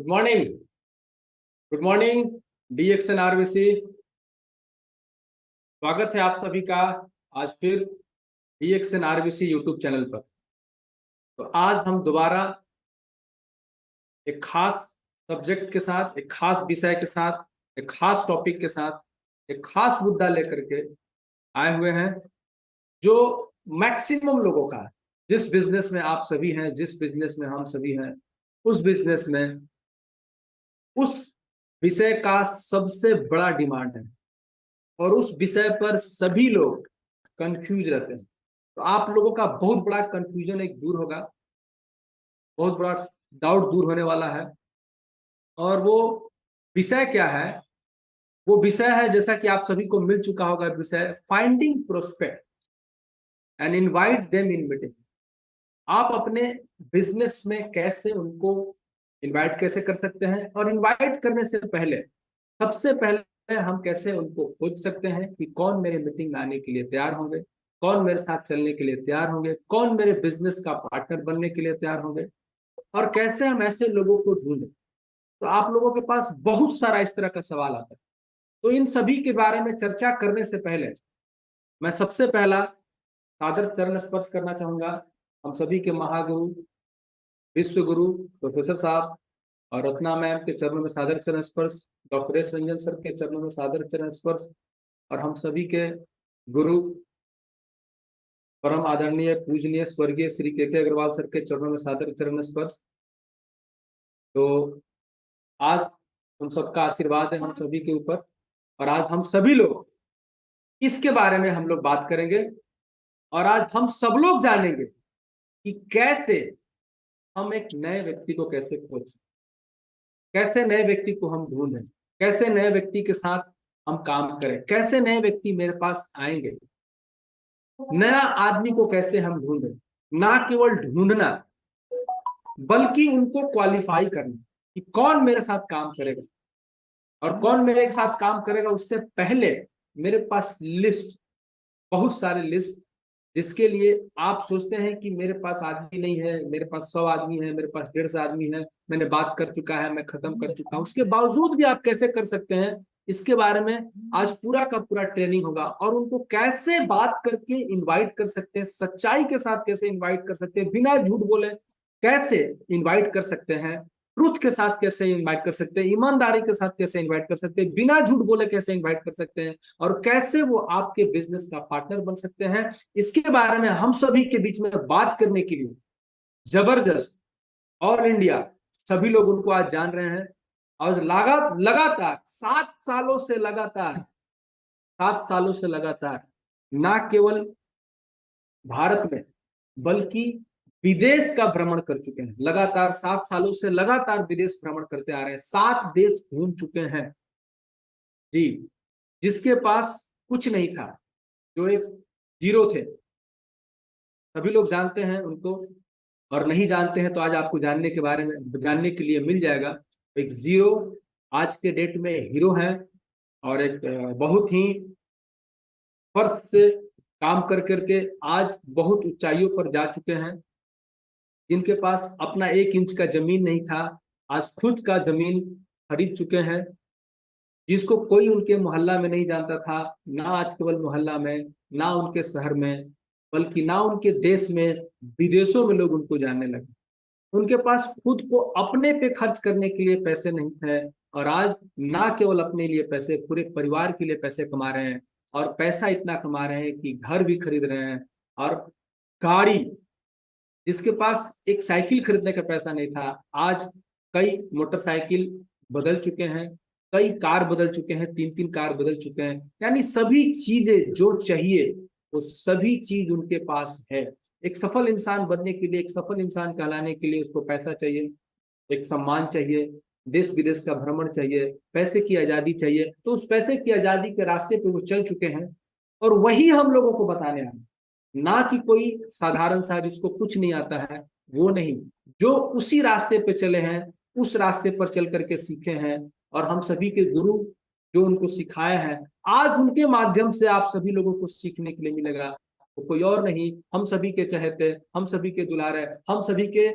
Good morning. Good morning DXN RBC. स्वागत है आप सभी का आज फिर डीएक्सएन आरबीसी यूट्यूब चैनल पर। तो आज हम दोबारा एक खास सब्जेक्ट के साथ, एक खास विषय के साथ, एक खास टॉपिक के साथ, एक खास मुद्दा लेकर के आए हुए हैं जो मैक्सिमम लोगों का है। जिस बिजनेस में आप सभी हैं, जिस बिजनेस में हम सभी हैं, उस बिजनेस में उस विषय का सबसे बड़ा डिमांड है और उस विषय पर सभी लोग कंफ्यूज रहते हैं। तो आप लोगों का बहुत बड़ा कंफ्यूजन एक दूर होगा, बहुत बड़ा डाउट दूर होने वाला है। और वो विषय क्या है? वो विषय है, जैसा कि आप सभी को मिल चुका होगा, विषय finding prospect and invite them in meeting. आप अपने बिजनेस में कैसे उनको इनवाइट कैसे कर सकते हैं, और इनवाइट करने से पहले सबसे पहले हम कैसे उनको खोज सकते हैं कि कौन मेरे मीटिंग में आने के लिए तैयार होंगे, कौन मेरे साथ चलने के लिए तैयार होंगे, कौन मेरे बिजनेस का पार्टनर बनने के लिए तैयार होंगे, और कैसे हम ऐसे लोगों को ढूंढें। तो आप लोगों के पास बहुत सारा इस तरह का सवाल आता है। तो इन सभी के बारे में चर्चा करने से पहले मैं सबसे पहला सादर चरण स्पर्श करना चाहूंगा हम सभी के महागुरु, विश्व गुरु प्रोफेसर साहब और रत्ना मैम के चरणों में सादर चरण स्पर्श, डॉक्टर एस रंजन सर के चरणों में सादर चरण स्पर्श, और हम सभी के गुरु परम आदरणीय पूजनीय स्वर्गीय श्री के अग्रवाल सर के चरणों में सादर चरण स्पर्श। तो आज हम सबका आशीर्वाद है हम सभी के ऊपर, और आज हम सभी लोग इसके बारे में हम लोग बात करेंगे। और आज हम सब लोग जानेंगे कि कैसे हम एक नए व्यक्ति को कैसे खोज, कैसे नए व्यक्ति को हम ढूंढें, कैसे नए व्यक्ति के साथ हम काम करें, कैसे नए व्यक्ति मेरे पास आएंगे, नया आदमी को कैसे हम ढूंढें। ना केवल ढूंढना बल्कि उनको क्वालिफाई करना कि कौन मेरे साथ काम करेगा, और कौन मेरे साथ काम करेगा उससे पहले मेरे पास लिस्ट, बहुत सारे लिस्ट, जिसके लिए आप सोचते हैं कि मेरे पास आदमी नहीं है, मेरे पास 100 आदमी है, मेरे पास 150 आदमी है, मैंने बात कर चुका है, मैं खत्म कर चुका हूं, उसके बावजूद भी आप कैसे कर सकते हैं, इसके बारे में आज पूरा का पूरा ट्रेनिंग होगा। और उनको कैसे बात करके इनवाइट कर सकते हैं, सच्चाई के साथ कैसे इनवाइट कर सकते हैं, बिना झूठ बोले कैसे इनवाइट कर सकते हैं, ट्रुथ के साथ कैसे इनवाइट कर सकते हैं, ईमानदारी के साथ कैसे इनवाइट कर सकते हैं, बिना झूठ बोले कैसे इनवाइट कर सकते हैं, और कैसे वो आपके बिजनेस का पार्टनर बन सकते हैं, इसके बारे में हम सभी के बीच में बात करने के लिए जबरदस्त ऑल इंडिया सभी लोग उनको आज जान रहे हैं। और लगातार 7 सालों से लगातार ना केवल भारत में बल्कि विदेश का भ्रमण कर चुके हैं। लगातार 7 सालों से लगातार विदेश भ्रमण करते आ रहे हैं, 7 देश घूम चुके हैं जी। जिसके पास कुछ नहीं था, जो एक जीरो थे, सभी लोग जानते हैं उनको, और नहीं जानते हैं तो आज आपको जानने के बारे में जानने के लिए मिल जाएगा। एक जीरो आज के डेट में हीरो है, और एक बहुत ही फर्स्ट से काम कर करके आज बहुत ऊंचाइयों पर जा चुके हैं। जिनके पास अपना 1 इंच का जमीन नहीं था, आज खुद का जमीन खरीद चुके हैं। जिसको कोई उनके मोहल्ला में नहीं जानता था, ना आज केवल मोहल्ला में, ना उनके शहर में, बल्कि ना उनके देश में, विदेशों में लोग उनको जानने लगे। उनके पास खुद को अपने पे खर्च करने के लिए पैसे नहीं थे, और आज ना केवल अपने लिए पैसे, पूरे परिवार के लिए पैसे कमा रहे हैं, और पैसा इतना कमा रहे हैं कि घर भी खरीद रहे हैं, और गाड़ी, जिसके पास एक साइकिल खरीदने का पैसा नहीं था, आज कई मोटरसाइकिल बदल चुके हैं, कई कार बदल चुके हैं, 3-3 कार बदल चुके हैं। यानी सभी चीजें जो चाहिए वो सभी चीज उनके पास है। एक सफल इंसान बनने के लिए, एक सफल इंसान कहलाने के लिए उसको पैसा चाहिए, एक सम्मान चाहिए, देश विदेश का भ्रमण चाहिए, पैसे की आजादी चाहिए। तो उस पैसे की आजादी के रास्ते पे वो चल चुके हैं, और वही हम लोगों को बताने आए, ना कि कोई साधारण सा जिसको कुछ नहीं आता है, वो नहीं, जो उसी रास्ते पे चले हैं, उस रास्ते पर चल करके सीखे हैं, और हम सभी के गुरु जो उनको सिखाए हैं, आज उनके माध्यम से आप सभी लोगों को सीखने के लिए मिलेगा। तो कोई और नहीं, हम सभी के चहेते, हम सभी के दुलारे, हम सभी के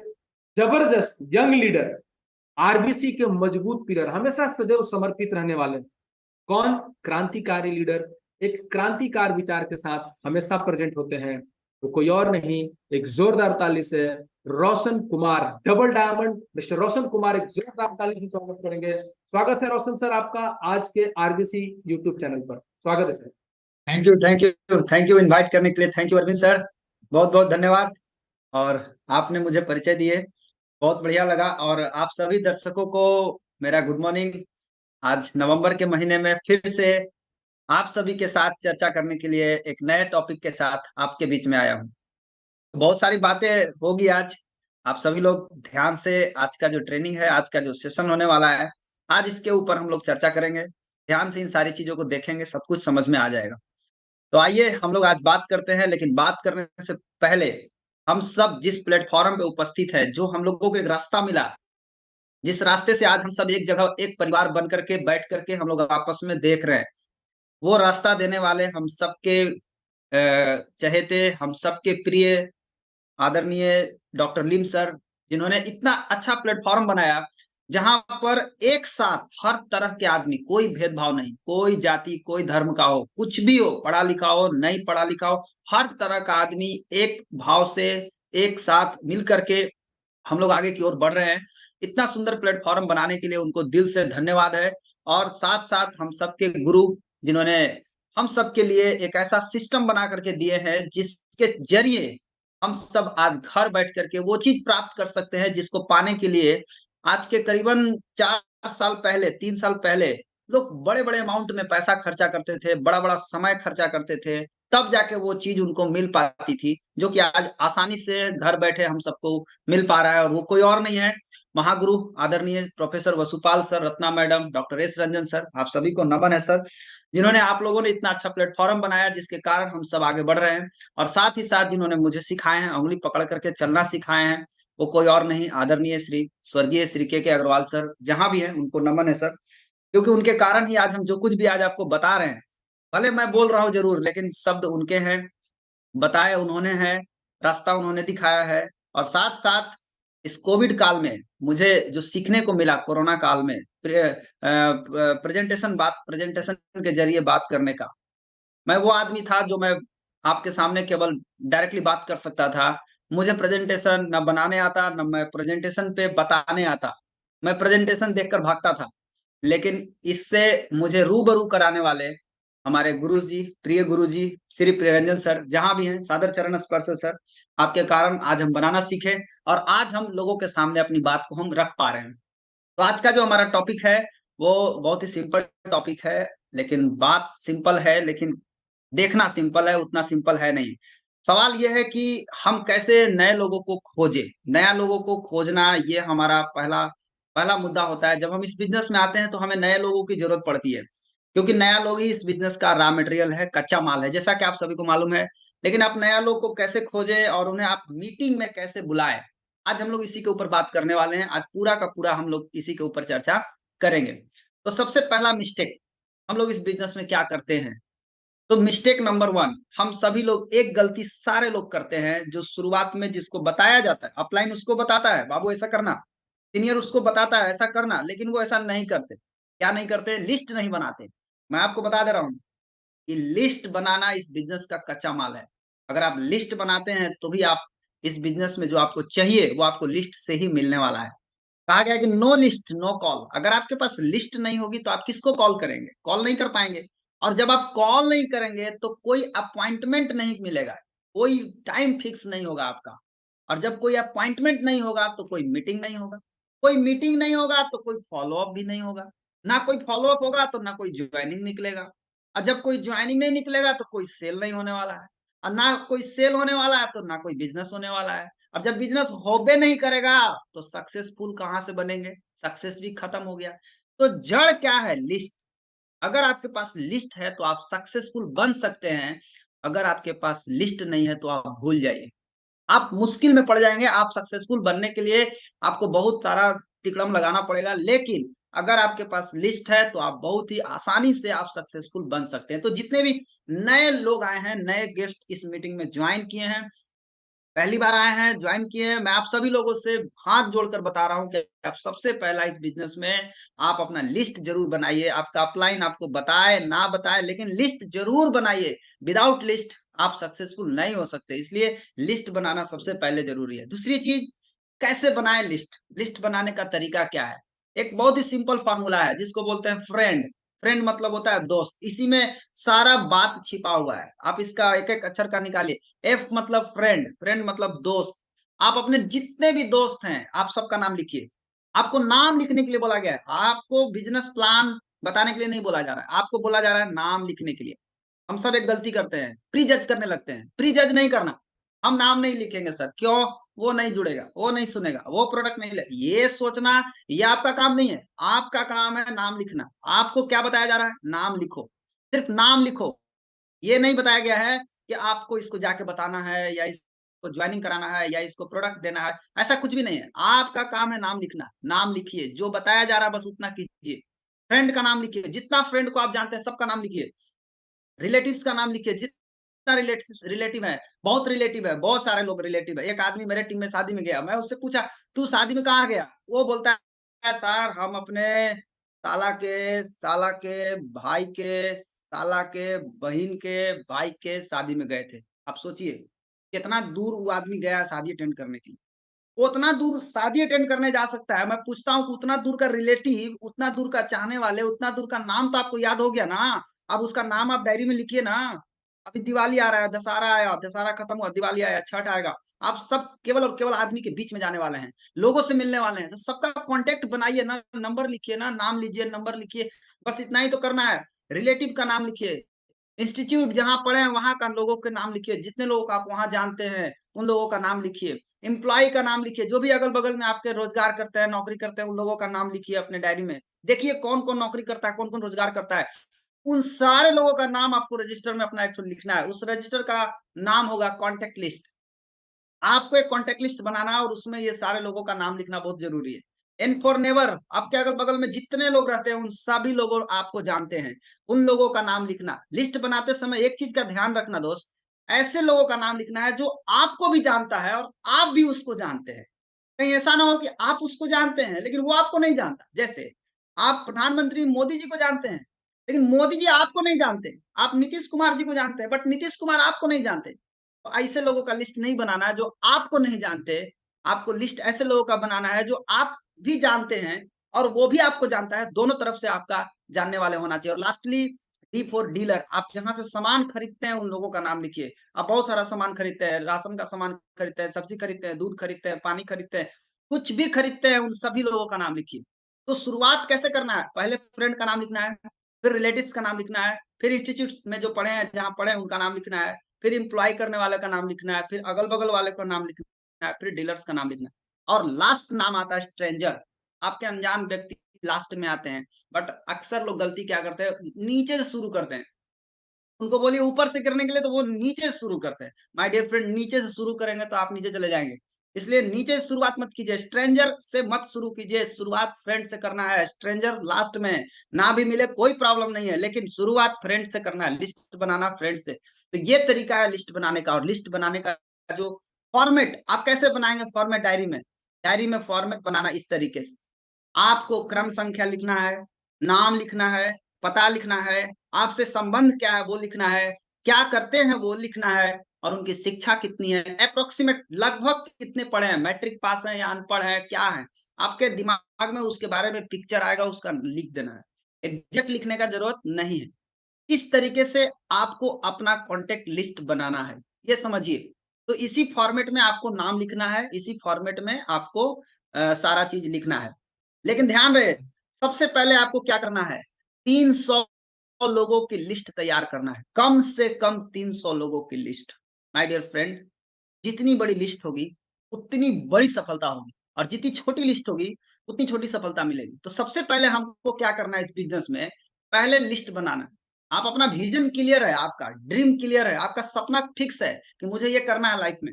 जबरदस्त यंग लीडर आरबीसी के मजबूत पिलर, हमेशा सदैव समर्पित रहने वाले। कौन? क्रांतिकारी लीडर, एक क्रांतिकार विचार के साथ हमेशा प्रेजेंट होते हैं। तो कोई और नहीं, एक जोरदार ताली से Roshan Kumar, double diamond mister Roshan Kumar, एक जोरदार ताली से स्वागत करेंगे। स्वागत है रोशन सर आपका आज के आरबीसी यूट्यूब चैनल पर, स्वागत है sir. Thank you, thank you, thank you invite करने के लिए। थैंक यू अरविंद सर, बहुत बहुत धन्यवाद। और आपने मुझे परिचय दिए, बहुत बढ़िया लगा। और आप सभी दर्शकों को मेरा गुड मॉर्निंग। आज नवंबर के महीने में फिर से आप सभी के साथ चर्चा करने के लिए एक नए टॉपिक के साथ आपके बीच में आया हूँ। बहुत सारी बातें होगी आज। आप सभी लोग ध्यान से आज का जो ट्रेनिंग है, आज का जो सेशन होने वाला है, आज इसके ऊपर हम लोग चर्चा करेंगे। ध्यान से इन सारी चीजों को देखेंगे, सब कुछ समझ में आ जाएगा। तो आइए हम लोग आज बात करते हैं। लेकिन बात करने से पहले हम सब जिस प्लेटफॉर्म पे उपस्थित है, जो हम लोगों को एक रास्ता मिला, जिस रास्ते से आज हम सब एक जगह एक परिवार बन करके बैठ करके हम लोग आपस में देख रहे हैं, वो रास्ता देने वाले हम सबके चहेते, हम सबके प्रिय आदरणीय डॉक्टर लीम सर, जिन्होंने इतना अच्छा प्लेटफॉर्म बनाया जहां पर एक साथ हर तरह के आदमी, कोई भेदभाव नहीं, कोई जाति कोई धर्म का हो, कुछ भी हो, पढ़ा लिखा हो नहीं पढ़ा लिखा हो, हर तरह का आदमी एक भाव से एक साथ मिल करके हम लोग आगे की ओर बढ़ रहे हैं। इतना सुंदर प्लेटफॉर्म बनाने के लिए उनको दिल से धन्यवाद है। और साथ साथ हम सबके गुरु, जिन्होंने हम सबके लिए एक ऐसा सिस्टम बना करके दिए हैं जिसके जरिए हम सब आज घर बैठ करके वो चीज प्राप्त कर सकते हैं जिसको पाने के लिए आज के करीबन 4 साल पहले, 3 साल पहले लोग बड़े बड़े अमाउंट में पैसा खर्चा करते थे, बड़ा बड़ा समय खर्चा करते थे, तब जाके वो चीज उनको मिल पाती थी, जो कि आज आसानी से घर बैठे हम सबको मिल पा रहा है। और वो कोई और नहीं है, महागुरु आदरणीय professor Vasupal sir, Ratna madam, doctor S Ranjan sir, आप सभी को नमन है सर, जिन्होंने आप लोगों ने इतना अच्छा प्लेटफॉर्म बनाया जिसके कारण हम सब आगे बढ़ रहे हैं। और साथ ही साथ जिन्होंने मुझे सिखाए हैं, उंगली पकड़ करके चलना सिखाए हैं, वो कोई और नहीं, आदरणीय श्री स्वर्गीय श्री के अग्रवाल सर, जहां भी हैं उनको नमन है सर। क्योंकि उनके कारण ही आज हम जो कुछ भी आज आपको बता रहे हैं, भले मैं बोल रहा हूँ जरूर, लेकिन शब्द उनके हैं, बताए उन्होंने हैं, रास्ता उन्होंने दिखाया है। और साथ साथ इस कोविड काल में मुझे जो सीखने को मिला, कोरोना काल में प्रेजेंटेशन के जरिए बात करने का, मैं वो आदमी था जो मैं आपके सामने केवल डायरेक्टली बात कर सकता था। मुझे प्रेजेंटेशन न बनाने आता, न मैं प्रेजेंटेशन पे बताने आता, मैं प्रेजेंटेशन देखकर भागता था। लेकिन इससे मुझे रूबरू कराने वाले हमारे गुरुजी, प्रिय गुरुजी श्री प्रियरंजन सर, जहां भी हैं, सादर चरण स्पर्श सर, आपके कारण आज हम बनाना सीखे और आज हम लोगों के सामने अपनी बात को हम रख पा रहे हैं। तो आज का जो हमारा टॉपिक है वो बहुत ही सिंपल टॉपिक है, लेकिन बात सिंपल है, लेकिन देखना सिंपल है, उतना सिंपल है नहीं। सवाल यह है कि हम कैसे नए लोगों को खोजें। नया लोगों को खोजना ये हमारा पहला पहला मुद्दा होता है। जब हम इस बिजनेस में आते हैं तो हमें नए लोगों की जरूरत पड़ती है, क्योंकि नया लोग ही इस बिजनेस का रॉ मटेरियल है, कच्चा माल है, जैसा कि आप सभी को मालूम है। लेकिन आप नया लोग को कैसे खोजें और उन्हें आप मीटिंग में कैसे बुलाएं, आज हम लोग इसी के ऊपर बात करने वाले हैं। आज पूरा का पूरा हम लोग इसी के ऊपर चर्चा करेंगे। तो सबसे पहला मिस्टेक हम लोग इस बिजनेस में क्या करते हैं, तो मिस्टेक नंबर 1, हम सभी लोग एक गलती सारे लोग करते हैं, जो शुरुआत में जिसको बताया जाता है, अपलाइन उसको बताता है बाबू ऐसा करना, सीनियर उसको बताता है ऐसा करना, लेकिन वो ऐसा नहीं करते। क्या नहीं करते? लिस्ट नहीं बनाते। मैं आपको बता दे रहा हूँ कि लिस्ट बनाना इस बिजनेस का कच्चा माल है। अगर आप लिस्ट बनाते हैं तो भी आप इस बिजनेस में जो आपको चाहिए वो आपको लिस्ट से ही मिलने वाला है। कहा गया कि नो लिस्ट नो कॉल। अगर आपके पास लिस्ट नहीं होगी तो आप किसको कॉल करेंगे? कॉल नहीं कर पाएंगे। और जब आप कॉल नहीं करेंगे तो कोई अपॉइंटमेंट नहीं मिलेगा, कोई टाइम फिक्स नहीं होगा आपका। और जब कोई अपॉइंटमेंट नहीं होगा तो कोई मीटिंग नहीं होगा, कोई मीटिंग नहीं होगा तो कोई फॉलोअप भी नहीं होगा, ना कोई फॉलोअप होगा तो ना कोई ज्वाइनिंग निकलेगा, और जब कोई ज्वाइनिंग नहीं निकलेगा तो कोई सेल नहीं होने वाला है, और ना कोई सेल होने वाला है तो ना कोई बिजनेस होने वाला है। अब जब बिजनेस होबे नहीं करेगा तो सक्सेसफुल कहां से बनेंगे? सक्सेस भी खत्म हो गया। तो जड़ क्या है? लिस्ट। अगर आपके पास लिस्ट है तो आप सक्सेसफुल बन सकते हैं, अगर आपके पास लिस्ट नहीं है तो आप भूल जाइए, आप मुश्किल में पड़ जाएंगे। आप सक्सेसफुल बनने के लिए आपको बहुत सारा तिकड़म लगाना पड़ेगा, लेकिन अगर आपके पास लिस्ट है तो आप बहुत ही आसानी से आप सक्सेसफुल बन सकते हैं। तो जितने भी नए लोग आए हैं, नए गेस्ट इस मीटिंग में ज्वाइन किए हैं, पहली बार आए हैं, ज्वाइन किए हैं, मैं आप सभी लोगों से हाथ जोड़कर बता रहा हूँ कि आप सबसे पहला इस बिजनेस में आप अपना लिस्ट जरूर बनाइए। आपका अपलाइन आपको बताए ना बताए, लेकिन लिस्ट जरूर बनाइए। विदाउट लिस्ट आप सक्सेसफुल नहीं हो सकते, इसलिए लिस्ट बनाना सबसे पहले जरूरी है। दूसरी चीज, कैसे बनाए लिस्ट? लिस्ट बनाने का तरीका क्या है? एक बहुत ही सिंपल फॉर्मूला है जिसको बोलते हैं फ्रेंड। फ्रेंड मतलब होता है दोस्त, इसी में सारा बात छिपा हुआ है। आप इसका एक एक अक्षर का निकालिए। एफ मतलब फ्रेंड, फ्रेंड मतलब दोस्त। आप अपने जितने भी दोस्त हैं आप सबका नाम लिखिए। आपको नाम लिखने के लिए बोला गया है, आपको बिजनेस प्लान बताने के लिए नहीं बोला जा रहा है, आपको बोला जा रहा है नाम लिखने के लिए। हम सब एक गलती करते हैं, प्री जज करने लगते हैं। प्री जज नहीं करना, हम नाम नहीं लिखेंगे सर, क्यों? वो नहीं जुड़ेगा, वो नहीं सुनेगा, वो प्रोडक्ट नहीं ले, ये सोचना ये आपका काम नहीं है। आपका काम है नाम लिखना। आपको क्या बताया जा रहा है? नाम लिखो, सिर्फ नाम लिखो। ये नहीं बताया गया है कि आपको इसको जाके बताना है या इसको ज्वाइनिंग कराना है या इसको प्रोडक्ट देना है, ऐसा कुछ भी नहीं है। आपका काम है नाम लिखना। नाम लिखिए, जो बताया जा रहा है बस उतना कीजिए। फ्रेंड का नाम लिखिए, जितना फ्रेंड को आप जानते हैं सबका नाम लिखिए। रिलेटिव्स का नाम लिखिए, जितना रिलेटिव रिलेटिव है, बहुत रिलेटिव है, बहुत सारे लोग रिलेटिव है। एक आदमी मेरे टीम में शादी में गया, मैं उससे पूछा तू शादी में कहाँ गया? वो बोलता है सर हम अपने साला के भाई के साला के बहन के भाई के शादी में गए थे। आप सोचिए कितना दूर वो आदमी गया शादी अटेंड करने के लिए। वो उतना दूर शादी अटेंड करने जा सकता है। मैं पूछता हूँ कि उतना दूर का रिलेटिव, उतना दूर का चाहने वाले, उतना दूर का नाम तो आपको याद हो गया ना? अब उसका नाम आप डायरी में लिखिए ना। अभी दिवाली आ रहा है, दशहरा आया, दशहरा खत्म हुआ, दिवाली आया, छठ आएगा। आप सब केवल और केवल आदमी के बीच में जाने वाले हैं, लोगों से मिलने वाले हैं, तो सबका कांटेक्ट बनाइए ना, नंबर लिखिए ना, नाम लीजिए, नंबर लिखिए। बस इतना ही तो करना है। रिलेटिव का नाम लिखिए, इंस्टीट्यूट जहाँ पढ़े हैं वहां का लोगों के नाम लिखिए, जितने लोगों को आप वहां जानते हैं उन लोगों का नाम लिखिए। एम्प्लॉय का नाम लिखिए, जो भी अगल बगल में आपके रोजगार करते हैं, नौकरी करते हैं, उन लोगों का नाम लिखिए अपने डायरी में। देखिए कौन कौन नौकरी करता है, कौन कौन रोजगार करता है, उन सारे लोगों का नाम आपको रजिस्टर में अपना एक ठो लिखना है। उस रजिस्टर का नाम होगा कॉन्टेक्ट लिस्ट। आपको एक कॉन्टेक्ट लिस्ट बनाना है और उसमें ये सारे लोगों का नाम लिखना बहुत जरूरी है। एन फॉर नेवर, आपके अगल बगल में जितने लोग रहते हैं उन सभी लोगों आपको जानते हैं, उन लोगों का नाम लिखना। लिस्ट बनाते समय एक चीज का ध्यान रखना दोस्त, ऐसे लोगों का नाम लिखना है जो आपको भी जानता है और आप भी उसको जानते हैं। कहीं ऐसा ना हो कि आप उसको जानते हैं लेकिन वो आपको नहीं जानता। जैसे आप प्रधानमंत्री मोदी जी को जानते हैं लेकिन मोदी जी आपको नहीं जानते। आप नीतीश कुमार जी को जानते हैं बट नीतीश कुमार आपको नहीं जानते। तो ऐसे लोगों का लिस्ट नहीं बनाना है जो आपको नहीं जानते। आपको लिस्ट ऐसे लोगों का बनाना है जो आप भी जानते हैं और वो भी आपको जानता है। दोनों तरफ से आपका जानने वाले होना चाहिए। और लास्टली, डी फॉर डीलर, आप जहां से सामान खरीदते हैं उन लोगों का नाम लिखिए। आप बहुत सारा सामान खरीदते हैं, राशन का सामान खरीदते हैं, सब्जी खरीदते हैं, दूध खरीदते हैं, पानी खरीदते हैं, कुछ भी खरीदते हैं, उन सभी लोगों का नाम लिखिए। तो शुरुआत कैसे करना है? पहले फ्रेंड का नाम लिखना है, फिर रिलेटिव्स का नाम लिखना है, फिर इंस्टीट्यूट में जो पढ़े हैं, जहाँ पढ़े हैं उनका नाम लिखना है, फिर एम्प्लॉय करने वाले का नाम लिखना है, फिर अगल बगल वाले का नाम लिखना है, फिर डीलर्स का नाम लिखना है और लास्ट नाम आता है स्ट्रेंजर। आपके अनजान व्यक्ति लास्ट में आते हैं। बट अक्सर लोग गलती क्या करते हैं, नीचे से शुरू करते हैं। उनको बोलिए ऊपर से करने के लिए तो वो नीचे से शुरू करते हैं। माय डियर फ्रेंड, नीचे से शुरू करेंगे तो आप नीचे चले जाएंगे। इसलिए नीचे से शुरुआत मत कीजिए, स्ट्रेंजर से मत शुरू कीजिए। शुरुआत फ्रेंड से करना है। स्ट्रेंजर लास्ट में ना भी मिले कोई प्रॉब्लम नहीं है, लेकिन शुरुआत फ्रेंड से करना है। लिस्ट बनाना फ्रेंड से। तो ये तरीका है लिस्ट बनाने का। और लिस्ट बनाने का जो फॉर्मेट आप कैसे बनाएंगे, फॉर्मेट डायरी में, डायरी में फॉर्मेट बनाना इस तरीके से। आपको क्रम संख्या लिखना है, नाम लिखना है, पता लिखना है, आपसे संबंध क्या है वो लिखना है, क्या करते हैं वो लिखना है और उनकी शिक्षा कितनी है, अप्रोक्सीमेट लगभग कितने पढ़े हैं, मैट्रिक पास है या अनपढ़ है, क्या है। आपके दिमाग में उसके बारे में पिक्चर आएगा, उसका लिख देना है। एग्जैक्ट लिखने का जरूरत नहीं है। इस तरीके से आपको अपना कॉन्टेक्ट लिस्ट बनाना है, ये समझिए। तो इसी फॉर्मेट में आपको नाम लिखना है, इसी फॉर्मेट में आपको सारा चीज लिखना है। लेकिन ध्यान रहे, सबसे पहले आपको क्या करना है, 300 लोगों की लिस्ट तैयार करना है। कम से कम 300 लोगों की लिस्ट। माय डियर फ्रेंड, जितनी बड़ी लिस्ट होगी उतनी बड़ी सफलता होगी और जितनी छोटी लिस्ट होगी उतनी छोटी सफलता मिलेगी। तो सबसे पहले हमको क्या करना है इस बिजनेस में, पहले लिस्ट बनाना है। आप अपना विजन क्लियर है, आपका ड्रीम क्लियर है, आपका सपना फिक्स है कि मुझे ये करना है लाइफ में,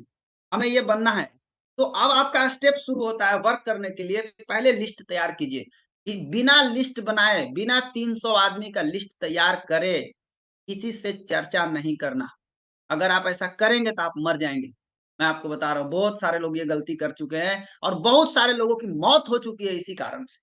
हमें ये बनना है। तो अब आपका स्टेप शुरू होता है वर्क करने के लिए। पहले लिस्ट तैयार कीजिए। बिना लिस्ट बनाए, बिना 300 आदमी का लिस्ट तैयार करे किसी से चर्चा नहीं करना। अगर आप ऐसा करेंगे तो आप मर जाएंगे। मैं आपको बता रहा हूँ, बहुत सारे लोग ये गलती कर चुके हैं और बहुत सारे लोगों की मौत हो चुकी है इसी कारण से।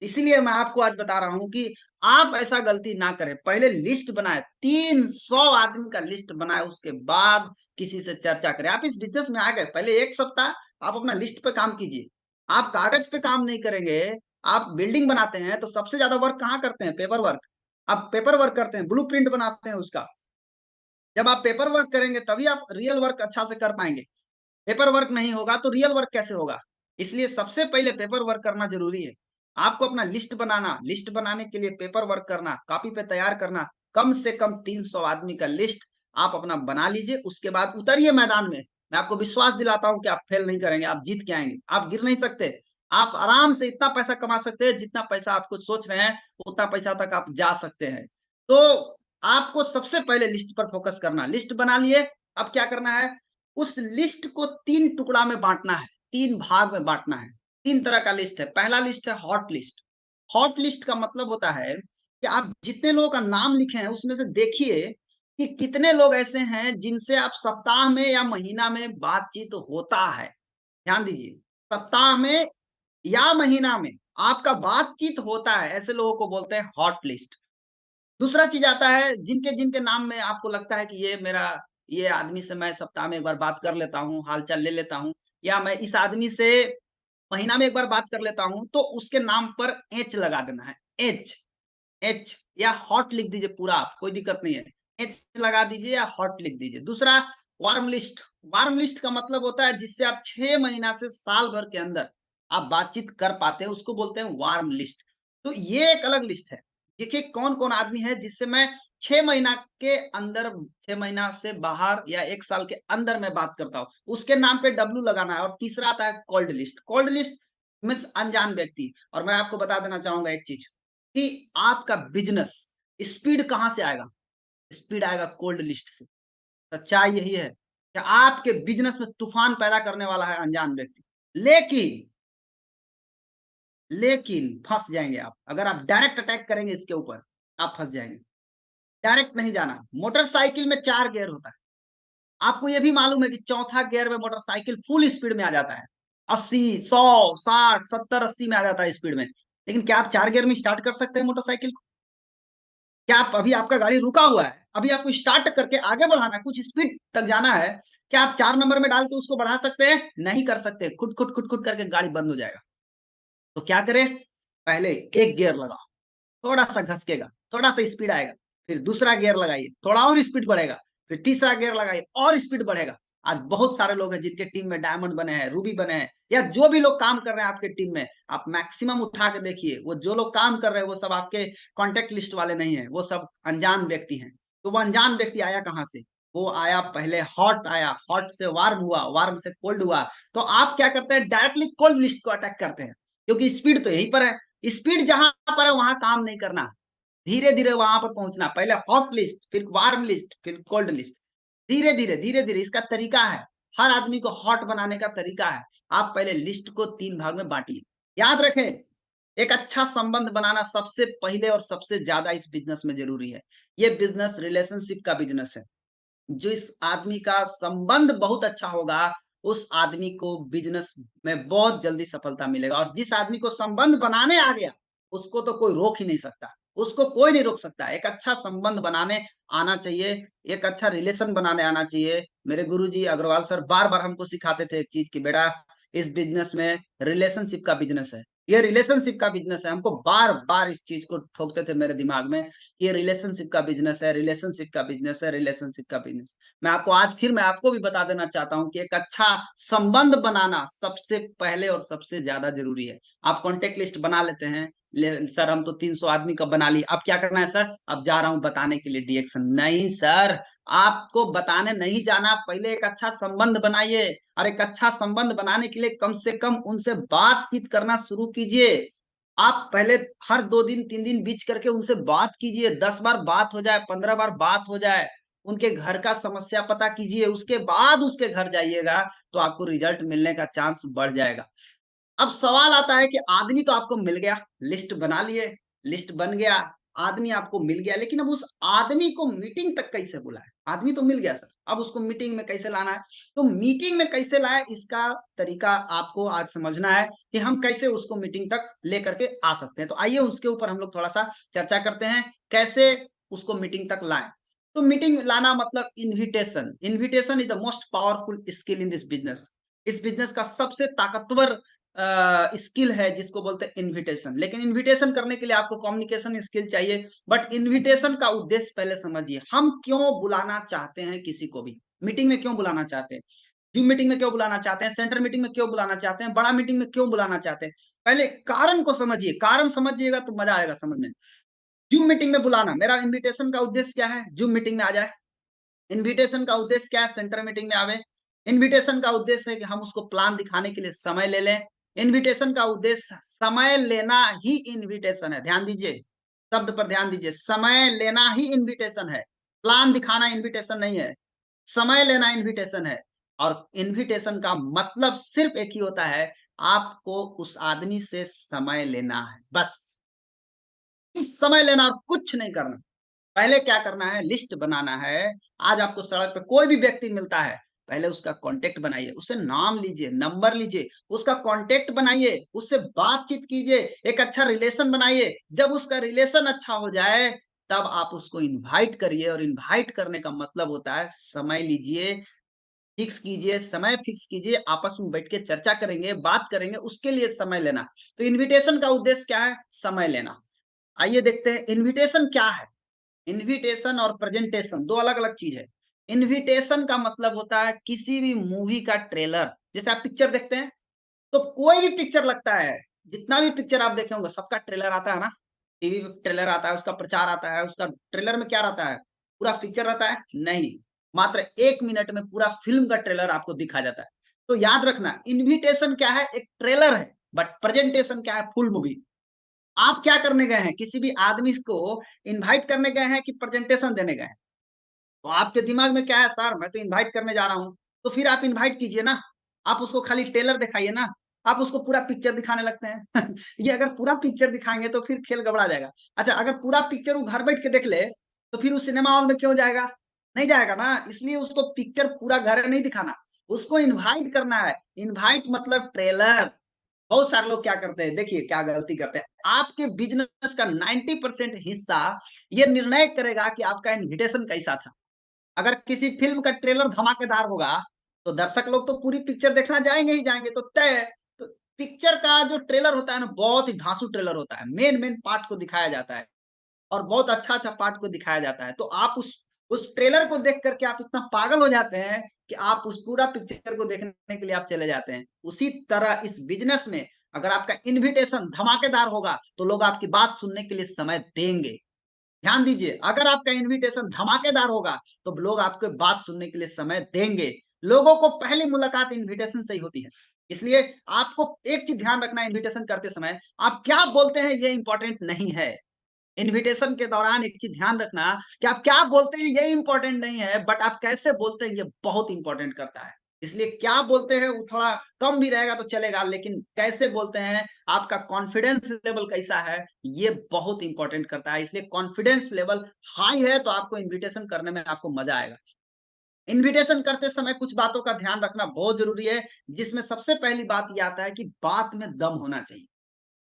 इसीलिए मैं आपको आज बता रहा हूँ कि आप ऐसा गलती ना करें। पहले लिस्ट बनाए, 300 आदमी का लिस्ट बनाए, उसके बाद किसी से चर्चा करें। आप इस बिज़नेस में आ गए, पहले 1 सप्ताह आप अपना लिस्ट पे काम कीजिए। आप कागज पे काम नहीं करेंगे, आप बिल्डिंग बनाते हैं तो सबसे ज़्यादा वर्क कहाँ करते हैं? Paper work. आप पेपर वर्क करते हैं, ब्लूप्रिंट बनाते हैं उसका। जब आप पेपर वर्क करेंगे तभी आप रियल वर्क अच्छा से कर पाएँगे। पेपर वर्क नहीं होगा तो रियल वर्क कैसे होगा? इसलिए सबसे पहले पेपर वर्क करना ज़रूरी है। आपको अपना लिस्ट बनाना, लिस्ट बनाने के लिए पेपर वर्क करना, कॉपी पे तैयार करना, कम से कम 300 आदमी का लिस्ट आप अपना बना लीजिए, उसके बाद उतरिए मैदान में। मैं आपको विश्वास दिलाता हूँ कि आप फेल नहीं करेंगे, आप जीत के आएँगे। आप गिर नहीं सकते। आप आराम से इतना पैसा कमा सकते हैं, जितना पैसा आप खुद सोच रहे हैं, उतना पैसा तक आप जा सकते हैं। तो आपको सबसे पहले लिस्ट पर फोकस करना, लिस्ट बना लिए, अब क्या करना है? उस लिस्ट को 3 टुकड़ा में बाँटना है, 3 भाग में बाँटना है। 3 तरह का लिस्ट है। पहला लिस्ट है हॉट लिस्ट। हॉट लिस्ट का मतलब होता है कि आप जितने लोगों का नाम लिखे हैं, उसमें से देखिए कि कितने लोग ऐसे हैं जिनसे आप सप्ताह में या महीना में बातचीत होता है। ध्यान दीजिए, सप्ताह में या महीना में आपका बातचीत होता है, ऐसे लोगों को बोलते हैं हॉट लिस्ट। दूसरा चीज़ आता है जिनके-जिनके नाम में आपको लगता है कि ये आदमी से मैं सप्ताह में 1 बार बात कर लेता हूँ, हाल-चाल ले लेता हूँ, या मैं इस आदमी से महीना में 1 बार बात कर लेता हूँ, तो उसके नाम पर एच लगा देना है। एच, एच या हॉट लिख दीजिए पूरा आप, कोई दिक्कत नहीं है। एच लगा दीजिए या हॉट लिख दीजिए। दूसरा वार्म लिस्ट, वार्म लिस्ट का मतलब होता है जिससे आप 6 महीना से साल भर के अंदर आप बातचीत कर पाते हैं, उसको बोलते हैं वार्म लिस्ट। तो ये एक अलग लिस्ट है। देखिए कौन-कौन आदमी है जिससे मैं 6 महीना के अंदर, 6 महीना से बाहर या 1 साल के अंदर मैं बात करता हूँ, उसके नाम पे डब्लू लगाना है। और तीसरा आता है cold list. Cold list means अनजान व्यक्ति। और मैं आपको बता देना चाहूँगा एक चीज़ कि आपका बिज़नेस स्पीड कहाँ से आएगा? स्पीड आएगा कोल्ड लिस्ट से। सच्चाई यही है कि आपके बिज़नेस में तूफ़ान पैदा करने वाला है अनजान व्यक्ति। लेकिन लेकिन फँस जाएँगे आप। अगर आप डायरेक्ट अटैक करेंगे इसके ऊपर, आप फँस जाएँगे। डायरेक्ट नहीं जाना। मोटरसाइकिल में 4 गियर होता है। आपको ये भी मालूम है कि चौथा गियर में मोटरसाइकिल फुल स्पीड में आ जाता है। 80, 100, 60, 70, 80 में आ जाता है स्पीड में। लेकिन क्या आप 4 गियर में स्टार्ट कर सकते हैं मोटरसाइकिल को? क्या आप अभी आपका गाड़ी रुका हुआ है, अभी आपको स्टार्ट करके आगे बढ़ाना है, कुछ स्पीड तक जाना है, क्या आप 4 नंबर में डाल के उसको बढ़ा सकते हैं? नहीं कर सकते। खुट-खुट करके गाड़ी बंद हो जाएगा। तो क्या करें? पहले 1 गियर लगाओ, थोड़ा-सा घसकेगा, थोड़ा-सा स्पीड आएगा, फिर दूसरा गियर लगाइए, थोड़ा और स्पीड बढ़ेगा, फिर तीसरा गियर लगाइए और स्पीड बढ़ेगा। आज बहुत सारे लोग हैं जिनके टीम में डायमंड बने हैं, रूबी बने हैं, या जो भी लोग काम कर रहे हैं आपके टीम में, आप मैक्सिमम उठा के देखिए, वो जो लोग काम कर रहे हैं, वो सब आपके कॉन्टैक्ट लिस्ट वाले नहीं हैं, वो सब अनजान व्यक्ति हैं। तो वो अनजान व्यक्ति आया कहाँ से? वो आया पहले हॉट आया, हॉट से वार्म हुआ, वार्म से कोल्ड हुआ। तो आप क्या करते हैं? डायरेक्टली कोल्ड लिस्ट को अटैक करते हैं, क्योंकि स्पीड तो यहीं पर है। स्पीड जहाँ पर है वहाँ काम नहीं करना। धीरे-धीरे वहाँ पर पहुँचना। पहले हॉट लिस्ट, फिर वार्म लिस्ट, फिर कोल्ड लिस्ट। धीरे-धीरे, धीरे-धीरे इसका तरीका है। हर आदमी को हॉट बनाने का तरीका है। आप पहले लिस्ट को 3 भाग में बाँटिए। याद रखें, एक अच्छा संबंध बनाना सबसे पहले और सबसे ज़्यादा इस बिज़नेस में ज़रूरी है। ये बिज़नेस रिलेशनशिप का बिज़नेस है। जिस आदमी का संबंध बहुत अच्छा होगा, उस आदमी को बिज़नेस में बहुत जल्दी सफलता मिलेगा, और जिस आदमी को संबंध बनाने आ गया, उसको तो कोई रोक ही नहीं सकता। उसको कोई नहीं रोक सकता। एक अच्छा संबंध बनाने आना चाहिए, एक अच्छा रिलेशन बनाने आना चाहिए। मेरे गुरुजी अग्रवाल सर बार-बार हमको सिखाते थे एक चीज़ कि बेटा, इस बिज़नेस में रिलेशनशिप का बिज़नेस है। ये रिलेशनशिप का बिज़नेस है। हमको बार-बार इस चीज़ को ठोकते थे मेरे दिमाग में, ये रिलेशनशिप का बिज़नेस है, रिलेशनशिप का बिज़नेस है, रिलेशनशिप का बिज़नेस। मैं आपको भी बता देना चाहता हूँ कि एक अच्छा संबंध बनाना सबसे पहले और सबसे ज़्यादा ज़रूरी है। आप कॉन्टैक्ट लिस्ट बना लेते हैं, सर हम तो 300 आदमी का बना लिए, अब क्या करना है सर? अब जा रहा हूँ बताने के लिए डीएक्शन। नहीं सर, आपको बताने नहीं जाना, पहले एक अच्छा संबंध बनाइए, और एक अच्छा संबंध बनाने के लिए कम से कम उनसे बातचीत करना शुरू कीजिए। आप पहले हर 2 दिन, 3 दिन बीच करके उनसे बात कीजिए, 10 बार बात हो जाए, 15 बार बात हो जाए, उनके घर का समस्या पता कीजिए, उसके बाद उसके घर जाइएगा, तो आपको रिज़ल्ट मिलने का चांस बढ़ जाएगा। अब सवाल आता है कि आदमी तो आपको मिल गया, लिस्ट बना लिए, लिस्ट बन गया, आदमी आपको मिल गया, लेकिन अब उस आदमी को मीटिंग तक कैसे बुलाएँ? आदमी तो मिल गया सर, अब उसको मीटिंग में कैसे लाना है, तो मीटिंग में कैसे लाए इसका तरीका आपको आज समझना है कि हम कैसे उसको मीटिंग तक लेकर के आ सकते हैं। तो आइए उसके ऊपर हम लोग थोड़ा सा चर्चा करते हैं, कैसे उसको मीटिंग तक लाएं। तो मीटिंग लाना मतलब invitation. Invitation is the most powerful skill in this business. इस बिजनेस का सबसे ताकतवर स्किल है जिसको बोलते हैं इन्विटेशन। लेकिन इन्विटेशन करने के लिए आपको कम्युनिकेशन स्किल चाहिए। बट इन्विटेशन का उद्देश्य पहले समझिए, हम क्यों बुलाना चाहते हैं किसी को भी, मीटिंग में क्यों बुलाना चाहते हैं, जूम मीटिंग में क्यों बुलाना चाहते हैं, सेंटर मीटिंग में क्यों बुलाना चाहते हैं, बड़ा मीटिंग में क्यों बुलाना चाहते हैं। पहले कारण को समझिए, कारण समझिएगा तो मजा आएगा समझने। जूम मीटिंग में बुलाना, मेरा इन्विटेशन का उद्देश्य क्या है, जूम मीटिंग में आ जाए। इन्विटेशन का उद्देश्य क्या है, सेंटर मीटिंग में आवे। इन्विटेशन का उद्देश्य है कि हम उसको प्लान दिखाने के लिए समय ले लें। इन्विटेशन का उद्देश्य समय लेना ही इन्विटेशन है। ध्यान दीजिए, शब्द पर ध्यान दीजिए, समय लेना ही इन्विटेशन है। प्लान दिखाना इन्विटेशन नहीं है, समय लेना इन्विटेशन है। और इन्विटेशन का मतलब सिर्फ एक ही होता है, आपको उस आदमी से समय लेना है, बस समय लेना और कुछ नहीं करना। पहले क्या करना है, लिस्ट बनाना है। आज आपको सड़क पे कोई भी व्यक्ति मिलता है, पहले उसका कांटेक्ट बनाइए, उससे नाम लीजिए, नंबर लीजिए, उसका कांटेक्ट बनाइए, उससे बातचीत कीजिए, एक अच्छा रिलेशन बनाइए। जब उसका रिलेशन अच्छा हो जाए तब आप उसको इनवाइट करिए। और इनवाइट करने का मतलब होता है समय लीजिए, फिक्स कीजिए, समय फिक्स कीजिए, आपस में बैठ के चर्चा करेंगे, बात करेंगे, उसके लिए समय लेना। तो इन्विटेशन का उद्देश्य क्या है, समय लेना। आइए देखते हैं इन्विटेशन क्या है। इन्विटेशन और प्रेजेंटेशन दो अलग-अलग चीज है। इन्विटेशन का मतलब होता है किसी भी मूवी का ट्रेलर, जैसे आप पिक्चर देखते हैं, तो कोई भी पिक्चर लगता है, जितना भी पिक्चर आप देखे होंगे सबका ट्रेलर आता है ना, टीवी पे ट्रेलर आता है, उसका प्रचार आता है, उसका ट्रेलर में क्या रहता है, पूरा पिक्चर रहता है? नहीं, मात्र 1 मिनट में पूरा फिल्म का ट्रेलर आपको दिखा जाता है। तो याद रखना, इन्विटेशन क्या है, एक ट्रेलर है, बट प्रेजेंटेशन क्या है, फुल मूवी। आप क्या करने गए हैं, किसी भी आदमी को इनवाइट करने गए हैं कि प्रेजेंटेशन देने गए हैं? तो आपके दिमाग में क्या है, सर मैं तो इनवाइट करने जा रहा हूँ। तो फिर आप इनवाइट कीजिए ना, आप उसको खाली ट्रेलर दिखाइए ना, आप उसको पूरा पिक्चर दिखाने लगते हैं। ये अगर पूरा पिक्चर दिखाएंगे तो फिर खेल गड़बड़ा जाएगा। अच्छा, अगर पूरा पिक्चर वो घर बैठ के देख ले तो फिर उस सिनेमा हॉल में क्यों जाएगा, नहीं जाएगा ना। इसलिए उसको पिक्चर पूरा घर नहीं दिखाना, उसको इनवाइट करना है। इनवाइट मतलब ट्रेलर। बहुत सारे लोग क्या करते हैं, देखिए क्या गलती करते हैं। आपके बिजनेस का 90% हिस्सा ये निर्णय करेगा कि आपका इन्विटेशन कैसा था। अगर किसी फिल्म का ट्रेलर धमाकेदार होगा तो दर्शक लोग तो पूरी पिक्चर देखना जाएंगे ही जाएंगे, तो तय है। तो पिक्चर का जो ट्रेलर होता है ना, बहुत ही धांसू ट्रेलर होता है, मेन मेन पार्ट को दिखाया जाता है और बहुत अच्छा-अच्छा पार्ट को दिखाया जाता है। तो आप उस ट्रेलर को देख करके आप इतना पागल हो जाते हैं कि आप उस पूरा पिक्चर को देखने के लिए आप चले जाते हैं। उसी तरह इस बिज़नेस में अगर आपका इन्विटेशन धमाकेदार होगा, तो लोग आपकी बात सुनने के लिए समय देंगे। ध्यान दीजिए, अगर आपका इन्विटेशन धमाकेदार होगा, तो लोग आपकी बात सुनने के लिए समय देंगे। लोगों को पहली मुलाकात इन्विटेशन से ही होती है। इसलिए आपको एक चीज़ ध्यान रखना है इन्विटेशन करते समय, आप क्या बोलते हैं ये इम्पोर्टेंट नहीं है। इन्विटेशन के दौरान एक चीज ध्यान रखना कि आप क्या बोलते हैं ये इंपॉर्टेंट नहीं है, बट आप कैसे बोलते हैं ये बहुत इंपॉर्टेंट करता है। इसलिए क्या बोलते हैं वो थोड़ा कम भी रहेगा तो चलेगा, लेकिन कैसे बोलते हैं, आपका कॉन्फिडेंस लेवल कैसा है, ये बहुत इंपॉर्टेंट करता है। इसलिए कॉन्फिडेंस लेवल हाई है तो आपको इन्विटेशन करने में आपको मजा आएगा। इन्विटेशन करते समय कुछ बातों का ध्यान रखना बहुत जरूरी है, जिसमें सबसे पहली बात ये आता है कि बात में दम होना चाहिए।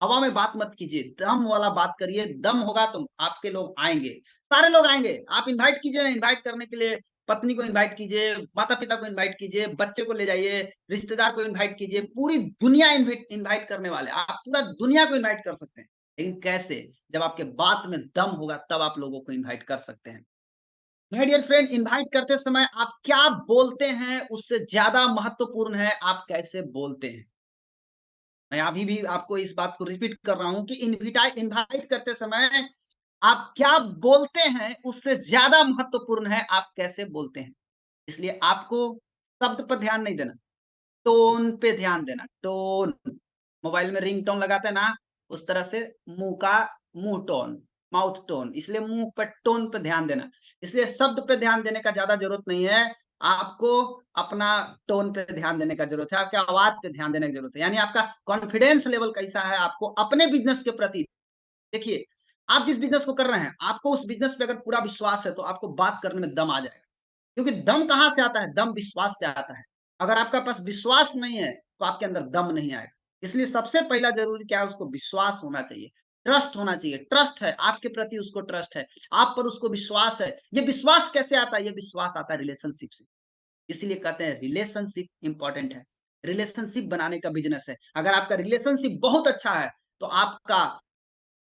हवा में बात मत कीजिए, दम वाला बात करिए, दम होगा तो आपके लोग आएँगे, सारे लोग आएँगे। आप इनवाइट कीजिए ना, इनवाइट करने के लिए पत्नी को इनवाइट कीजिए, माता-पिता को इनवाइट कीजिए, बच्चे को ले जाइए, रिश्तेदार को इनवाइट कीजिए, पूरी दुनिया इनवाइट करने वाले हैं। आप पूरा दुनिया को इनवाइट कर सकते हैं। लेकिन कैसे? जब आपके बात में दम होगा तब आप लोगों को इनवाइट कर सकते हैं। माय डियर फ्रेंड्स, इनवाइट करते समय आप क्या बोलते हैं उससे ज़्यादा महत्वपूर्ण है आप कैसे बोलते हैं। मैं अभी भी आपको इस बात को रिपीट कर रहा हूँ कि इनवाइट करते समय आप क्या बोलते हैं उससे ज्यादा महत्वपूर्ण है आप कैसे बोलते हैं। इसलिए आपको शब्द पर ध्यान नहीं देना, टोन पे ध्यान देना। टोन, मोबाइल में रिंगटोन लगाते हैं ना, उस तरह से मुंह टोन, माउथ टोन, इसलिए मुंह पर टोन पे ध्यान देना। इसलिए शब्द पे ध्यान देने का ज्यादा जरूरत नहीं है, आपको अपना टोन पे ध्यान देने का जरूरत है, आपके आवाज पे ध्यान देने की जरूरत है। यानी आपका कॉन्फिडेंस लेवल कैसा है आपको अपने बिजनेस के प्रति। देखिए, आप जिस बिजनेस को कर रहे हैं, आपको उस बिजनेस पे अगर पूरा विश्वास है तो आपको बात करने में दम आ जाएगा। क्योंकि दम कहाँ से आता है? दम विश्वास से आता है। अगर आपका पास विश्वास नहीं है, तो आपके अंदर दम नहीं आएगा। इसलिए सबसे पहला ज़रूरी क्या है? उसको विश्वास होना चाहिए, ट्रस्ट होना चाहिए। ट्रस्ट है, आपके प्रति उसको ट्रस्ट है, आप पर उसको विश्वास है। ये विश्वास कैसे आता है? ये विश्वास आता है रिलेशनशिप से। इसीलिए कहते हैं रिलेशनशिप इंपॉर्टेंट है। रिलेशनशिप बनाने का बिज़नेस है। अगर आपका रिलेशनशिप बहुत अच्छा है, तो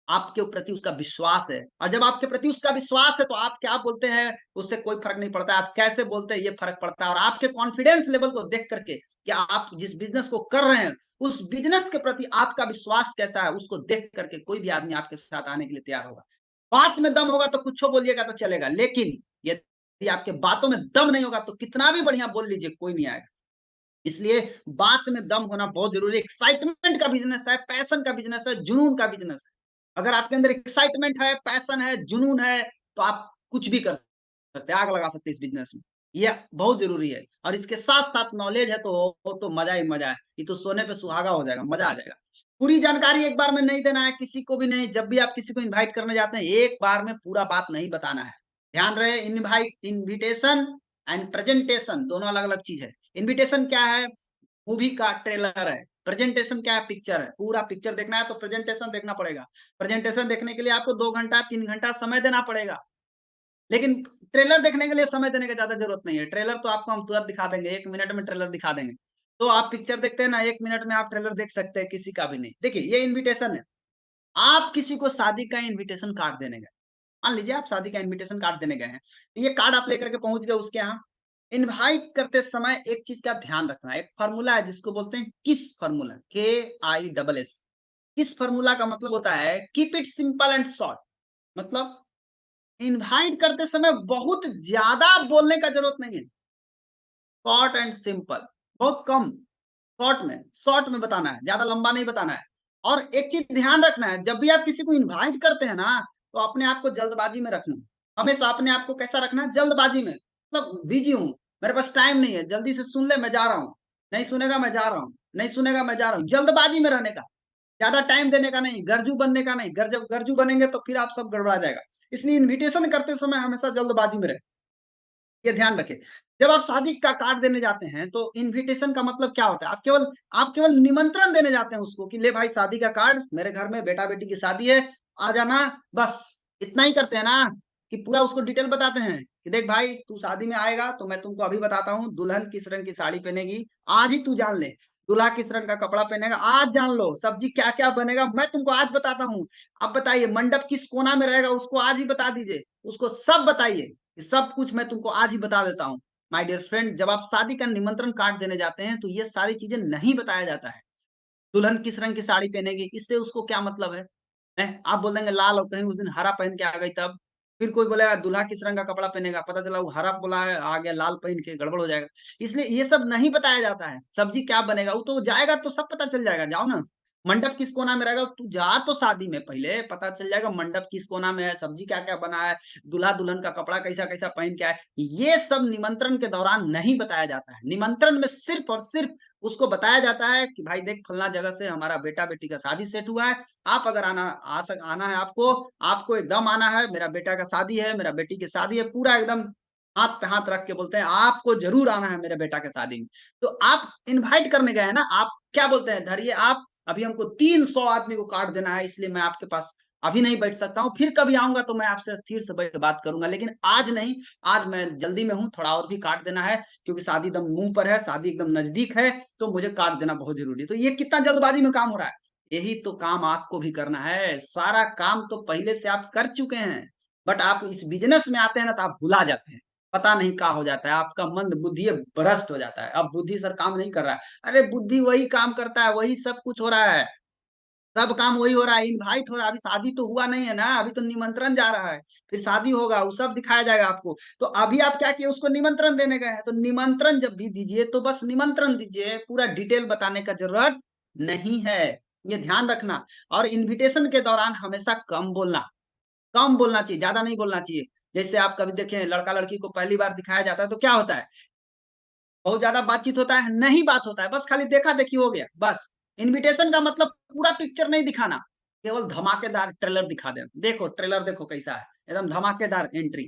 आपके प्रति उसका विश्वास है, और जब आपके प्रति उसका विश्वास है, तो आप क्या बोलते हैं उससे कोई फर्क नहीं पड़ता। आप कैसे बोलते हैं ये फर्क पड़ता है, और आपके कॉन्फिडेंस लेवल को देख करके कि आप जिस बिजनेस को कर रहे हैं, उस बिजनेस के प्रति आपका विश्वास कैसा है, उसको देख करके कोई भी आदमी आपके साथ आने के लिए तैयार होगा। बात में दम होगा तो कुछ बोलिएगा तो चलेगा, लेकिन यदि आपके बातों में दम नहीं होगा, तो कितना भी बढ़िया बोल लीजिए, कोई नहीं आएगा। इसलिए बात में दम होना बहुत जरूरी है। एक्साइटमेंट का बिजनेस है, पैशन का बिजनेस है, जुनून का बिजनेस है। अगर आपके अंदर एक्साइटमेंट है, पैशन है, जुनून है, तो आप कुछ भी कर सकते हैं, आग लगा सकते हैं इस बिजनेस में। ये बहुत जरूरी है, और इसके साथ साथ नॉलेज है, तो मजा ही मजा है। ये तो सोने पे सुहागा हो जाएगा, मजा आ जाएगा। पूरी जानकारी एक बार में नहीं देना है किसी को भी नहीं। जब भी आप किसी को इनवाइट करने जाते हैं, एक बार में पूरा बात नहीं बताना है। ध्यान रहे, इनविटेशन एंड प्रेजेंटेशन दोनों अलग अलग चीज है। इनविटेशन क्या है? मूवी का ट्रेलर है। प्रेजेंटेशन क्या है? पिक्चर है। पूरा पिक्चर देखना है तो प्रेजेंटेशन देखना पड़ेगा। प्रेजेंटेशन देखने के लिए आपको 2 घंटा 3 घंटा समय देना पड़ेगा, लेकिन ट्रेलर देखने के लिए समय देने की ज्यादा जरूरत नहीं है। ट्रेलर तो आपको हम तुरंत दिखा देंगे, 1 मिनट में ट्रेलर दिखा देंगे। तो आप पिक्चर देखते हैं ना, 1 मिनट में आप ट्रेलर देख सकते हैं, किसी का भी नहीं। देखिए, ये इन्विटेशन है। आप किसी को शादी का इन्विटेशन कार्ड देने गए, मान लीजिए आप शादी का इन्विटेशन कार्ड देने गए हैं, ये कार्ड आप लेकर के पहुंच गए उसके यहाँ। इनवाइट करते समय एक चीज का ध्यान रखना है, एक फार्मूला है जिसको बोलते हैं किस फार्मूला, KISS। किस फार्मूला का मतलब होता है keep it simple and short. मतलब इनवाइट करते समय बहुत ज्यादा बोलने का जरूरत नहीं है, शॉर्ट एंड सिंपल, बहुत कम, शॉर्ट में बताना है, ज्यादा लंबा नहीं बताना है। और एक चीज ध्यान रखना है, जब भी आप किसी को इनवाइट करते हैं ना, तो अपने आप को जल्दबाजी में रखना। हमेशा अपने आप को कैसा रखना है? जल्दबाजी में। मतलब बिजी हूँ, मेरे पास टाइम नहीं है, जल्दी से सुन ले, मैं जा रहा हूँ। नहीं सुनेगा, मैं जा रहा हूँ। नहीं सुनेगा, मैं जा रहा हूँ। जल्दबाजी में रहने का, ज्यादा टाइम देने का नहीं, गर्जू बनने का नहीं। गर्जू बनेंगे तो फिर आप सब गड़बड़ा जाएगा। इसलिए इन्विटेशन करते समय हमेशा जल्दबाजी में रहे, ये ध्यान रखें। जब आप शादी का कार्ड देने जाते हैं, तो इनविटेशन का मतलब क्या होता है? आप केवल निमंत्रण देने जाते हैं उसको कि ले भाई, शादी का कार्ड, मेरे घर में बेटा बेटी की शादी है, आ जाना। बस इतना ही करते हैं ना, कि पूरा उसको डिटेल बताते हैं कि देख भाई, तू शादी में आएगा तो मैं तुमको अभी बताता हूँ, दुल्हन किस रंग की साड़ी पहनेगी आज ही तू जान ले, दूल्हा किस रंग का कपड़ा पहनेगा आज जान लो, सब्जी क्या क्या बनेगा मैं तुमको आज बताता हूँ। अब बताइए, मंडप किस कोना में रहेगा उसको आज ही बता दीजिए, उसको सब बताइए, सब कुछ मैं तुमको आज ही बता देता हूँ। माय डियर फ्रेंड, जब आप शादी का निमंत्रण कार्ड देने जाते हैं, तो ये सारी चीजें नहीं बताया जाता है। दुल्हन किस रंग की साड़ी पहनेगी, इससे उसको क्या मतलब है? आप बोल देंगे लाल, और कहीं उस दिन हरा पहन के आ गई तब। फिर कोई बोलेगा दूल्हा किस रंग का कपड़ा पहनेगा, पता चला वो हरा बोला है, आ गया लाल पहन के, गड़बड़ हो जाएगा। इसलिए ये सब नहीं बताया जाता है। सब्जी क्या बनेगा, वो तो जाएगा तो सब पता चल जाएगा, जाओ ना। मंडप किस कोना में रहेगा, तू जा तो शादी में, पहले पता चल जाएगा मंडप किस कोना में है, सब्जी क्या क्या बना है, दूल्हा दुल्हन का कपड़ा कैसा कैसा पहन के आए। ये सब निमंत्रण के दौरान नहीं बताया जाता है। निमंत्रण में सिर्फ और सिर्फ उसको बताया जाता है कि भाई देख, फलना जगह से हमारा बेटा बेटी का शादी सेट हुआ है, आप अगर आना है, आपको एकदम आना है, मेरा बेटा का शादी है, मेरा बेटी की शादी है, पूरा एकदम हाथ पे हाथ रख के बोलते हैं आपको जरूर आना है मेरे बेटा के शादी में। तो आप इनवाइट करने गए हैं ना, आप क्या बोलते हैं, धरिए आप, अभी हमको 300 आदमी को कार्ड देना है, इसलिए मैं आपके पास अभी नहीं बैठ सकता हूँ, फिर कभी आऊंगा तो मैं आपसे स्थिर से बैठ के बात करूंगा, लेकिन आज नहीं, आज मैं जल्दी में हूँ, थोड़ा और भी कार्ड देना है, क्योंकि शादी एकदम मुंह पर है, शादी एकदम नजदीक है, तो मुझे कार्ड देना बहुत जरूरी है। तो ये कितना जल्दबाजी में काम हो रहा है। यही तो काम आपको भी करना है। सारा काम तो पहले से आप कर चुके हैं, बट आप इस बिजनेस में आते हैं ना, तो आप भुला जाते हैं, पता नहीं क्या हो जाता है, आपका मन बुद्धि भ्रष्ट हो जाता है। अब बुद्धि सर काम नहीं कर रहा है, अरे बुद्धि वही काम करता है, वही सब कुछ हो रहा है, सब काम वही हो रहा है, इनवाइट हो रहा है। अभी शादी तो हुआ नहीं है ना, अभी तो निमंत्रण जा रहा है, फिर शादी होगा, वो सब दिखाया जाएगा आपको। तो अभी आप क्या किए, उसको निमंत्रण देने गए हैं, तो निमंत्रण जब भी दीजिए तो बस निमंत्रण दीजिए, पूरा डिटेल बताने का जरूरत नहीं है, ये ध्यान रखना। और इन्विटेशन के दौरान हमेशा कम बोलना चाहिए, ज्यादा नहीं बोलना चाहिए। जैसे आप कभी देखें, लड़का लड़की को पहली बार दिखाया जाता है तो क्या होता है, बहुत ज्यादा बातचीत होता है नहीं, बात होता है, बस खाली देखा देखी हो गया बस। इनविटेशन का मतलब पूरा पिक्चर नहीं दिखाना, केवल धमाकेदार ट्रेलर दिखा देना, देखो ट्रेलर देखो कैसा है, एकदम धमाकेदार एंट्री।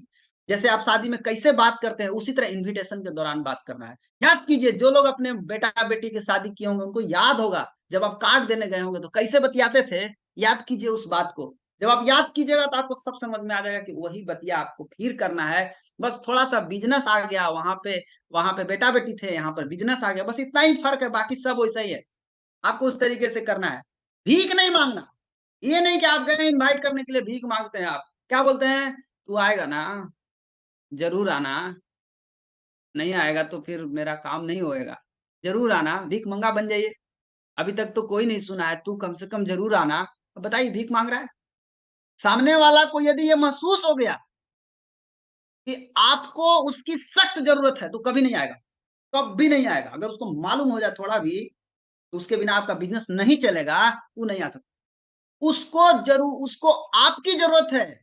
जैसे आप शादी में कैसे बात करते हैं, उसी तरह इन्विटेशन के दौरान बात करना है। याद कीजिए, जो लोग अपने बेटा बेटी की शादी किए होंगे उनको याद होगा, जब आप कार्ड देने गए होंगे तो कैसे बतियाते थे। याद कीजिए उस बात को। जब आप याद कीजिएगा तो आपको सब समझ में आ जाएगा कि वही बतिया आपको फिर करना है। बस थोड़ा सा बिजनेस आ गया, वहां पे बेटा बेटी थे, यहाँ पर बिजनेस आ गया, बस इतना ही फर्क है, बाकी सब वैसा ही है। आपको उस तरीके से करना है। भीख नहीं मांगना। ये नहीं कि आप गए इनवाइट करने के लिए भीख मांगते हैं। आप क्या बोलते हैं, तू आएगा ना, जरूर आना, नहीं आएगा तो फिर मेरा काम नहीं होएगा, जरूर आना, भीख मंगा बन जाइए। अभी तक तो कोई नहीं सुना है, तू कम से कम जरूर आना। अब बताइए, भीख मांग रहा है। सामने वाला को यदि ये महसूस हो गया कि आपको उसकी सख्त जरूरत है, तो कभी नहीं आएगा, कभी नहीं आएगा। अगर उसको मालूम हो जाए थोड़ा भी, तो उसके बिना आपका बिजनेस नहीं चलेगा, वो नहीं आ सकता। उसको आपकी जरूरत है,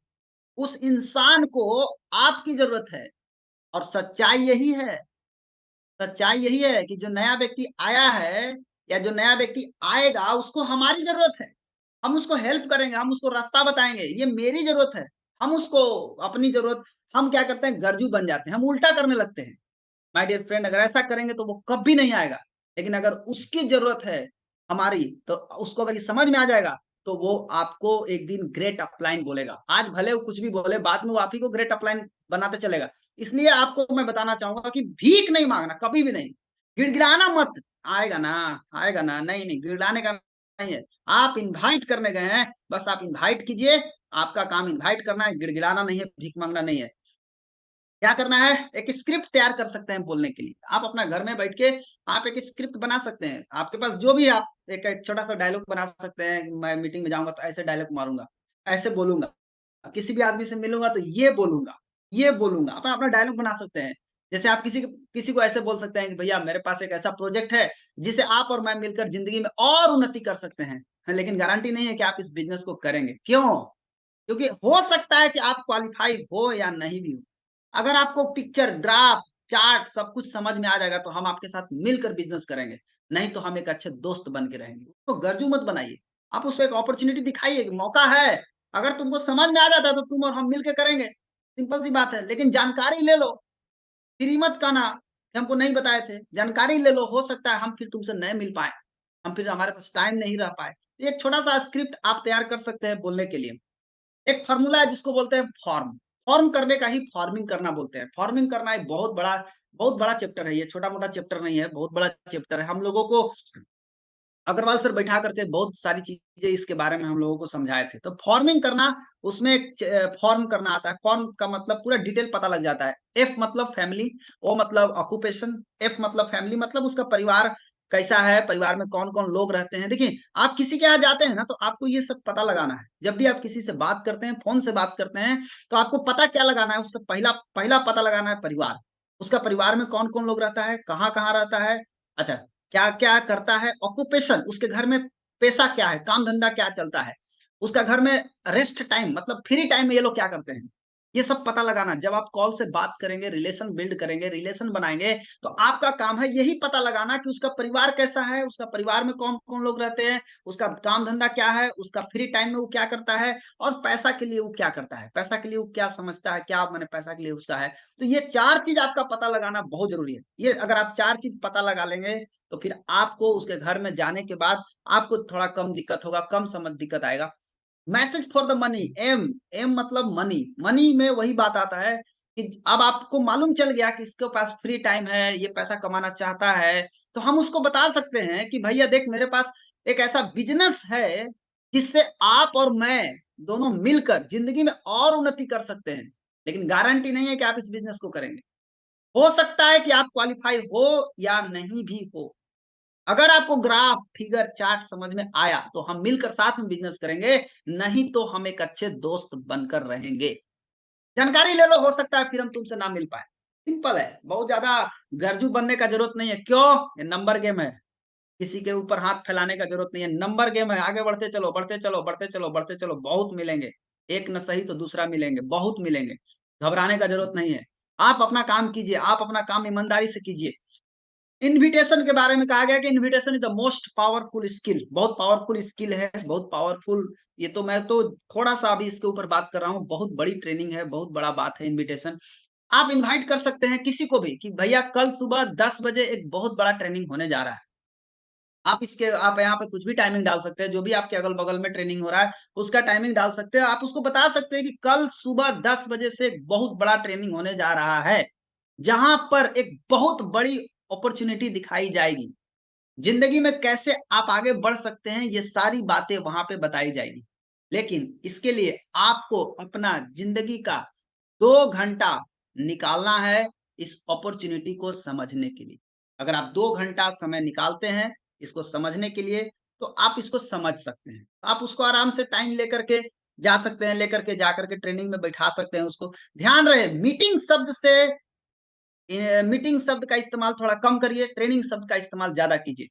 उस इंसान को आपकी जरूरत है। और सच्चाई यही है कि जो नया व्यक्ति आया है या जो नया व्यक्ति आएगा, उसको हमारी जरूरत है। हम उसको हेल्प करेंगे, हम उसको रास्ता बताएंगे, ये मेरी जरूरत है। हम उसको अपनी जरूरत, हम क्या करते हैं, गर्जू बन जाते हैं, हम उल्टा करने लगते हैं। माय डियर फ्रेंड, अगर ऐसा करेंगे तो वो कभी नहीं आएगा। लेकिन अगर उसकी जरूरत है हमारी, तो उसको अगर ये समझ में आ जाएगा, तो वो आपको एक दिन ग्रेट अपलाइन बोलेगा। आज भले वो कुछ भी बोले, बाद में वो आप ही को ग्रेट अपलाइन बनाते चलेगा। इसलिए आपको मैं बताना चाहूंगा कि भीख नहीं मांगना, कभी भी नहीं। गिड़गिड़ाना मत। आएगा ना, आएगा ना, नहीं नहीं, गिड़गिड़ाने का नहीं है। आप इनवाइट करने गए हैं, बस आप इनवाइट कीजिए। आपका काम इनवाइट करना है, गिड़गिड़ाना नहीं है, भीख मांगना नहीं है। क्या करना है, एक स्क्रिप्ट तैयार कर सकते हैं बोलने के लिए। आप अपना घर में बैठ के आप एक स्क्रिप्ट बना सकते हैं। आपके पास जो भी, आप एक छोटा सा डायलॉग बना सकते हैं। मैं मीटिंग में जाऊंगा तो ऐसे डायलॉग मारूंगा, ऐसे बोलूंगा, किसी भी आदमी से मिलूंगा तो ये बोलूंगा, ये बोलूंगा। अपना अपना डायलॉग बना सकते हैं। जैसे आप किसी को ऐसे बोल सकते हैं कि भैया मेरे पास एक ऐसा प्रोजेक्ट है जिसे आप और मैं मिलकर जिंदगी में और उन्नति कर सकते हैं। लेकिन गारंटी नहीं है कि आप इस बिजनेस को करेंगे। क्यों? क्योंकि हो सकता है कि आप क्वालिफाई हो या नहीं भी हो। अगर आपको पिक्चर, ग्राफ, चार्ट सब कुछ समझ में आ जाएगा, तो हम आपके साथ मिलकर बिजनेस करेंगे। नहीं तो हम एक अच्छे दोस्त बन के रहेंगे। तो गर्जू मत बनाइए, आप उसको एक अपॉर्चुनिटी दिखाइए, मौका है। अगर तुमको समझ में आ जाता है तो तुम और हम मिलकर करेंगे। सिंपल सी बात है। लेकिन जानकारी ले लो, फ्री मत कहना कि हमको नहीं बताए थे। जानकारी ले लो, हो सकता है हम फिर तुमसे नहीं मिल पाए, हम फिर हमारे पास टाइम नहीं रह पाए। एक छोटा सा स्क्रिप्ट आप तैयार कर सकते हैं बोलने के लिए। एक फार्मूला है जिसको बोलते हैं फॉर्म। फॉर्म करने का ही फार्मिंग करना बोलते हैं। फार्मिंग करना एक बहुत बड़ा चैप्टर है। ये छोटा मोटा चैप्टर नहीं है, बहुत बड़ा चैप्टर है। हम लोगों को अग्रवाल सर बैठा करके बहुत सारी चीजें इसके बारे में हम लोगों को समझाए थे। तो फॉर्मिंग करना, उसमें एक फॉर्म करना आता है। फॉर्म का मतलब पूरा डिटेल पता लग जाता है। एफ मतलब फैमिली, ओ मतलब ऑक्यूपेशन, एफ मतलब फैमिली मतलब उसका परिवार कैसा है, परिवार में कौन कौन लोग रहते हैं। देखिए, आप किसी के यहाँ जाते हैं ना, तो आपको ये सब पता लगाना है। जब भी आप किसी से बात करते हैं, फोन से बात करते हैं, तो आपको पता क्या लगाना है, उसका पहला पहला पता लगाना है परिवार। उसका परिवार में कौन कौन लोग रहता है, कहाँ कहाँ रहता है, अच्छा क्या क्या करता है, ऑक्यूपेशन उसके घर में पेशा क्या है, काम धंधा क्या चलता है, उसका घर में रेस्ट टाइम मतलब फ्री टाइम में ये लोग क्या करते हैं, ये सब पता लगाना। जब आप कॉल से बात करेंगे, रिलेशन बिल्ड करेंगे, रिलेशन बनाएंगे, तो आपका काम है यही पता लगाना कि उसका परिवार कैसा है, उसका परिवार में कौन कौन लोग रहते हैं, उसका काम धंधा क्या है, उसका फ्री टाइम में वो क्या करता है, और पैसा के लिए वो क्या करता है, पैसा के लिए वो क्या समझता है, क्या मैंने पैसा के लिए उसका है। तो ये चार चीज आपका पता लगाना बहुत जरूरी है। ये अगर आप चार चीज पता लगा लेंगे, तो फिर आपको उसके घर में जाने के बाद आपको थोड़ा कम दिक्कत होगा, कम समझ दिक्कत आएगा। Message for the money, M, M मतलब मनी। मनी में वही बात आता है कि अब आपको मालूम चल गया कि इसके पास फ्री टाइम है, ये पैसा कमाना चाहता है, तो हम उसको बता सकते हैं कि भैया देख, मेरे पास एक ऐसा बिजनेस है जिससे आप और मैं दोनों मिलकर जिंदगी में और उन्नति कर सकते हैं। लेकिन गारंटी नहीं है कि आप इस बिजनेस को करेंगे। हो सकता है कि आप क्वालिफाई हो या नहीं भी हो। अगर आपको ग्राफ, फिगर, चार्ट समझ में आया, तो हम मिलकर साथ में बिजनेस करेंगे। नहीं तो हम एक अच्छे दोस्त बनकर रहेंगे। जानकारी ले लो, हो सकता है फिर हम तुमसे ना मिल पाए। सिंपल है, बहुत ज्यादा गर्जू बनने का जरूरत नहीं है। क्यों? ये नंबर गेम है। किसी के ऊपर हाथ फैलाने का जरूरत नहीं है। नंबर गेम है। आगे बढ़ते चलो, बढ़ते चलो, बढ़ते चलो, बढ़ते चलो, बहुत मिलेंगे। एक न सही तो दूसरा मिलेंगे, बहुत मिलेंगे। घबराने का जरूरत नहीं है। आप अपना काम कीजिए, आप अपना काम ईमानदारी से कीजिए। इनविटेशन के बारे में कहा गया कि invitation is the most powerful skill, बहुत पावरफुल स्किल है, बहुत पावरफुल। ये तो मैं तो थोड़ा सा अभी इसके ऊपर बात कर रहा हूँ, बहुत बड़ी ट्रेनिंग है, बहुत बड़ा बात है इनविटेशन। आप इनवाइट कर सकते हैं किसी को भी कि भैया कल सुबह 10 बजे एक बहुत बड़ा ट्रेनिंग होने जा रहा है। आप यहाँ पे कुछ भी टाइमिंग डाल सकते हैं, जो भी आपके अगल बगल में ट्रेनिंग हो रहा है उसका टाइमिंग डाल सकते हैं। आप उसको बता सकते हैं कि कल सुबह 10 बजे से एक बहुत बड़ा ट्रेनिंग होने जा रहा है, जहां पर एक बहुत बड़ी अपॉर्चुनिटी दिखाई जाएगी। जिंदगी में कैसे आप आगे बढ़ सकते हैं, ये सारी बातें वहां पे बताई जाएगी। लेकिन इसके लिए आपको अपना जिंदगी का 2 घंटा निकालना है इस अपॉर्चुनिटी को समझने के लिए। अगर आप 2 घंटा समय निकालते हैं इसको समझने के लिए, तो आप इसको समझ सकते हैं। आप उसको आराम से टाइम लेकर के जा सकते हैं, लेकर के जाकर के ट्रेनिंग में बैठा सकते हैं उसको। ध्यान रहे, मीटिंग शब्द का इस्तेमाल थोड़ा कम करिए, ट्रेनिंग शब्द का इस्तेमाल ज्यादा कीजिए।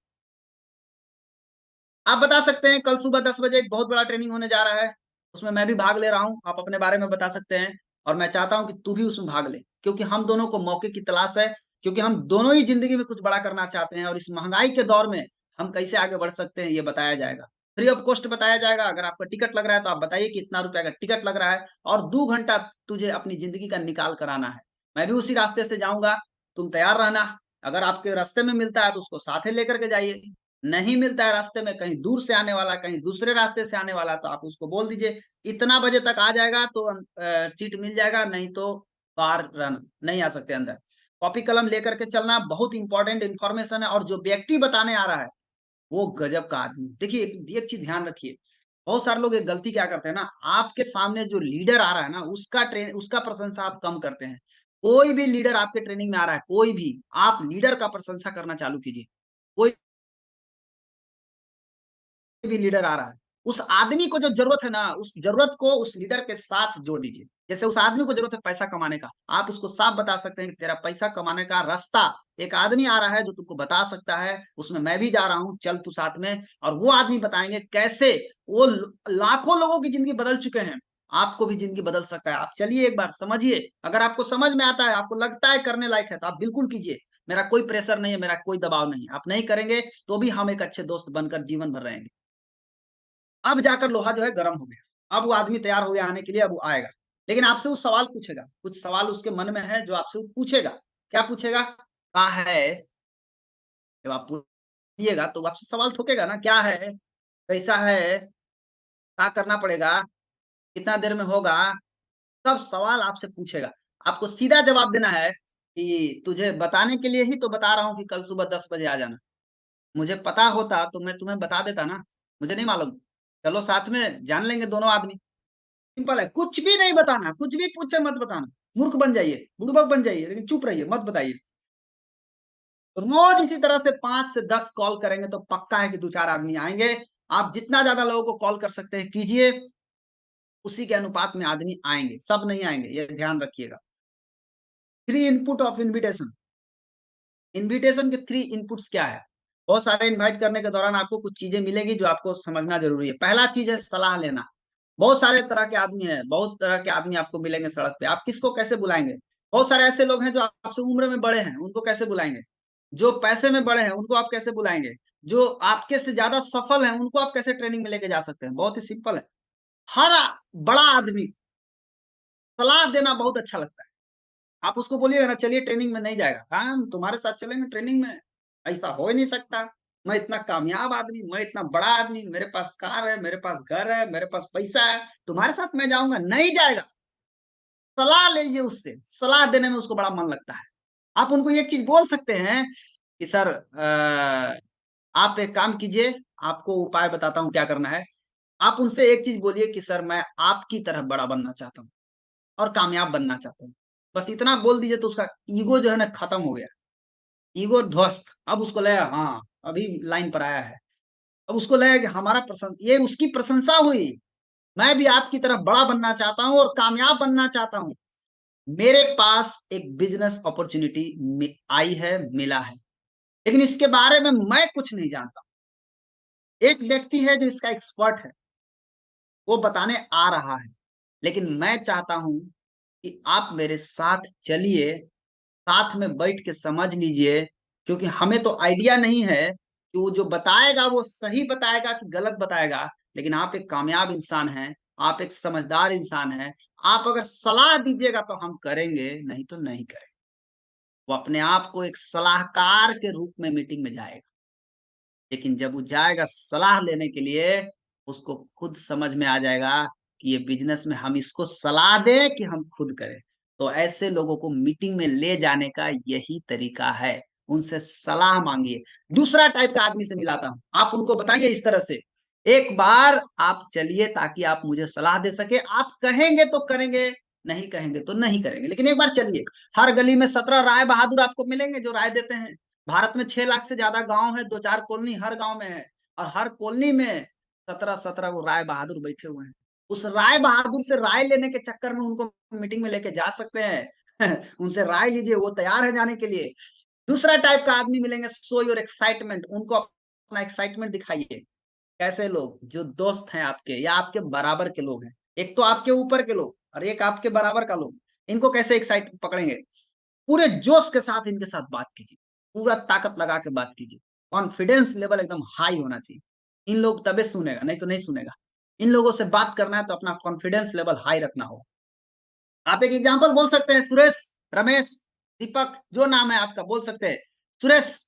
आप बता सकते हैं कल सुबह 10 बजे एक बहुत बड़ा ट्रेनिंग होने जा रहा है, उसमें मैं भी भाग ले रहा हूं। आप अपने बारे में बता सकते हैं और मैं चाहता हूं कि तू भी उसमें भाग ले, क्योंकि हम दोनों को मौके की तलाश है, क्योंकि हम दोनों ही जिंदगी में कुछ बड़ा करना चाहते हैं और इस महंगाई के दौर में हम कैसे आगे बढ़ सकते हैं ये बताया जाएगा। फ्री ऑफ कॉस्ट बताया जाएगा। अगर आपका टिकट लग रहा है तो आप बताइए कि इतना रुपया का टिकट लग रहा है और 2 घंटा तुझे अपनी जिंदगी का निकाल कर आना है। मैं भी उसी रास्ते से जाऊंगा, तुम तैयार रहना। अगर आपके रास्ते में मिलता है तो उसको साथ ही लेकर के जाइए, नहीं मिलता है रास्ते में, कहीं दूर से आने वाला, कहीं दूसरे रास्ते से आने वाला, तो आप उसको बोल दीजिए इतना बजे तक आ जाएगा तो सीट मिल जाएगा, नहीं तो बाहर रहना, नहीं आ सकते अंदर। कॉपी कलम लेकर के चलना, बहुत इंपॉर्टेंट इंफॉर्मेशन है। और जो व्यक्ति बताने आ रहा है वो गजब का आदमी। देखिए एक चीज ध्यान रखिए, बहुत सारे लोग एक गलती क्या करते हैं ना, आपके सामने जो लीडर आ रहा है ना उसका प्रशंसा आप कम करते हैं। कोई भी लीडर आपके ट्रेनिंग में आ रहा है, कोई भी, आप लीडर का प्रशंसा करना चालू कीजिए। कोई भी लीडर आ रहा है, उस आदमी को जो जरूरत है ना, उस जरूरत को उस लीडर के साथ जोड़ दीजिए। जैसे उस आदमी को जरूरत है पैसा कमाने का, आप उसको साफ बता सकते हैं कि तेरा पैसा कमाने का रास्ता एक आदमी आ रहा है जो तुमको बता सकता है, उसमें मैं भी जा रहा हूँ, चल तू साथ में। और वो आदमी बताएंगे कैसे वो लाखों लोगों की जिंदगी बदल चुके हैं, आपको भी जिंदगी बदल सकता है। आप चलिए एक बार समझिए, अगर आपको समझ में आता है, आपको लगता है करने लायक है, तो आप बिल्कुल कीजिए। मेरा कोई प्रेशर नहीं है, मेरा कोई दबाव नहीं है। आप नहीं करेंगे तो भी हम एक अच्छे दोस्त बनकर जीवन भर रहेंगे। अब जाकर लोहा जो है गर्म हो गया, अब वो आदमी तैयार हो गया आने के लिए, अब वो आएगा। लेकिन आपसे वो सवाल पूछेगा, कुछ सवाल उसके मन में है जो आपसे वो पूछेगा। क्या पूछेगा? क्या है? जब आप पूछिएगा तो वो आपसे सवाल ठोकेगा ना, क्या है, कैसा है, क्या करना पड़ेगा, कितना देर में होगा, सब सवाल आपसे पूछेगा। आपको सीधा जवाब देना है कि तुझे बताने के लिए ही तो बता रहा हूँ कि कल सुबह 10 बजे आ जाना। मुझे पता होता तो मैं तुम्हें बता देता ना, मुझे नहीं मालूम, चलो साथ में जान लेंगे दोनों आदमी। सिंपल है, कुछ भी नहीं बताना, कुछ भी पूछे मत बताना। मूर्ख बन जाइए, बुड़बक बन जाइए, लेकिन चुप रहिए, मत बताइए। रोज इसी तरह से 5 से 10 कॉल करेंगे तो पक्का है कि 2-4 आदमी आएंगे। आप जितना ज्यादा लोगों को कॉल कर सकते हैं कीजिए, उसी के अनुपात में आदमी आएंगे, सब नहीं आएंगे, ये ध्यान रखिएगा। 3 इनपुट ऑफ इन्विटेशन। इन्विटेशन के 3 इनपुट्स क्या है? बहुत सारे इनवाइट करने के दौरान आपको कुछ चीजें मिलेगी जो आपको समझना जरूरी है। पहला चीज है सलाह लेना। बहुत सारे तरह के आदमी हैं, बहुत तरह के आदमी आपको मिलेंगे सड़क पे, आप किसको कैसे बुलाएंगे? बहुत सारे ऐसे लोग हैं जो आपसे उम्र में बड़े हैं, उनको कैसे बुलाएंगे? जो पैसे में बड़े हैं उनको आप कैसे बुलाएंगे? जो आपके से ज्यादा सफल हैं उनको आप कैसे ट्रेनिंग में लेके जा सकते हैं? बहुत ही सिंपल है। हर बड़ा आदमी सलाह देना बहुत अच्छा लगता है। आप उसको बोलिएगा ना चलिए ट्रेनिंग में, नहीं जाएगा, हाँ हम तुम्हारे साथ चलेंगे ट्रेनिंग में, ऐसा हो ही नहीं सकता। मैं इतना कामयाब आदमी, मैं इतना बड़ा आदमी, मेरे पास कार है, मेरे पास घर है, मेरे पास पैसा है, तुम्हारे साथ मैं जाऊंगा, नहीं जाएगा। सलाह लीजिए उससे, सलाह देने में उसको बड़ा मन लगता है। आप उनको एक चीज बोल सकते हैं कि सर आप एक काम कीजिए, आपको उपाय बताता हूँ क्या करना है। आप उनसे एक चीज बोलिए कि सर मैं आपकी तरह बड़ा बनना चाहता हूँ और कामयाब बनना चाहता हूँ। बस इतना बोल दीजिए तो उसका ईगो जो है ना खत्म हो गया, ईगो ध्वस्त। अब उसको लगा हाँ अभी लाइन पर आया है, अब उसको लगा कि हमारा प्रशंसा, ये उसकी प्रशंसा हुई, मैं भी आपकी तरह बड़ा बनना चाहता हूँ और कामयाब बनना चाहता हूँ। मेरे पास एक बिजनेस अपॉर्चुनिटी आई है, मिला है, लेकिन इसके बारे में मैं कुछ नहीं जानता। एक व्यक्ति है जो इसका एक्सपर्ट है, वो बताने आ रहा है, लेकिन मैं चाहता हूं कि आप मेरे साथ चलिए, साथ में बैठ के समझ लीजिए, क्योंकि हमें तो आइडिया नहीं है कि वो जो बताएगा वो सही बताएगा कि गलत बताएगा। लेकिन आप एक कामयाब इंसान हैं, आप एक समझदार इंसान हैं, आप अगर सलाह दीजिएगा तो हम करेंगे, नहीं तो नहीं करेंगे। वो अपने आप को एक सलाहकार के रूप में मीटिंग में जाएगा। लेकिन जब वो जाएगा सलाह लेने के लिए, उसको खुद समझ में आ जाएगा कि ये बिजनेस में हम इसको सलाह दें कि हम खुद करें। तो ऐसे लोगों को मीटिंग में ले जाने का यही तरीका है, उनसे सलाह मांगिए। दूसरा टाइप का आदमी से मिलाता हूं, आप उनको बताइए इस तरह से, एक बार आप चलिए ताकि आप मुझे सलाह दे सके, आप कहेंगे तो करेंगे, नहीं कहेंगे तो नहीं करेंगे, लेकिन एक बार चलिए। हर गली में 17 राय बहादुर आपको मिलेंगे जो राय देते हैं। भारत में 6 लाख से ज्यादा गांव है, 2-4 कॉलोनी हर गांव में है, और हर कॉलोनी में 17-17 वो राय बहादुर बैठे हुए हैं। उस राय बहादुर से राय लेने के चक्कर में उनको मीटिंग में लेके जा सकते हैं। उनसे राय लीजिए, वो तैयार है जाने के लिए। दूसरा टाइप का आदमी मिलेंगे, शो योर एक्साइटमेंट, उनको अपना एक्साइटमेंट दिखाइए। कैसे लोग? जो दोस्त हैं आपके या आपके बराबर के लोग हैं। एक तो आपके ऊपर के लोग और एक आपके बराबर का लोग। इनको कैसे एक्साइट पकड़ेंगे? पूरे जोश के साथ इनके साथ बात कीजिए, पूरा ताकत लगा के बात कीजिए। कॉन्फिडेंस लेवल एकदम हाई होना चाहिए। इन लोग तबे सुनेगा, नहीं तो नहीं सुनेगा। इन लोगों से बात करना है तो अपना कॉन्फिडेंस लेवल हाई रखना होगा। आप एक एग्जांपल बोल सकते हैं, सुरेश, रमेश, दीपक, जो नाम है आपका बोल सकते हैं। सुरेश,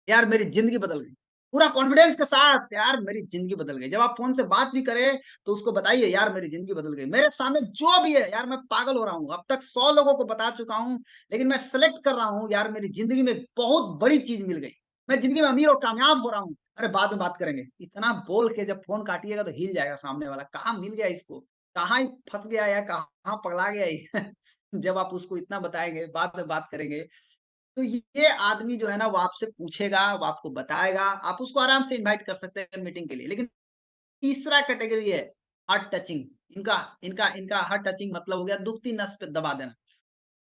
यार मेरी जिंदगी बदल गई। पूरा कॉन्फिडेंस के साथ, यार मेरी जिंदगी बदल गई। जब आप फोन से बात भी करें तो उसको बताइए, यार मेरी जिंदगी बदल गई। मेरे सामने जो भी है, यार मैं पागल हो रहा हूँ। अब तक 100 लोगों को बता चुका हूँ, लेकिन मैं सेलेक्ट कर रहा हूँ, यार मेरी जिंदगी में बहुत बड़ी चीज मिल गई। मैं जिंदगी में अमीर और कामयाब हो रहा हूँ। अरे बाद में बात करेंगे। इतना बोल के जब फोन काटिएगा तो हिल जाएगा सामने वाला, कहाँ मिल गया इसको, कहाँ ही फंस गया या कहाँ पगला गया ये। जब आप उसको इतना बताएंगे, बाद में बात करेंगे, तो ये आदमी जो है ना वो आपसे पूछेगा, वो आपको बताएगा, आप उसको आराम से इनवाइट कर सकते हैं मीटिंग के लिए। लेकिन तीसरा कैटेगरी है हार्ट टचिंग। इनका इनका इनका हार्ट टचिंग मतलब हो गया दुखती नस पे दबा देना।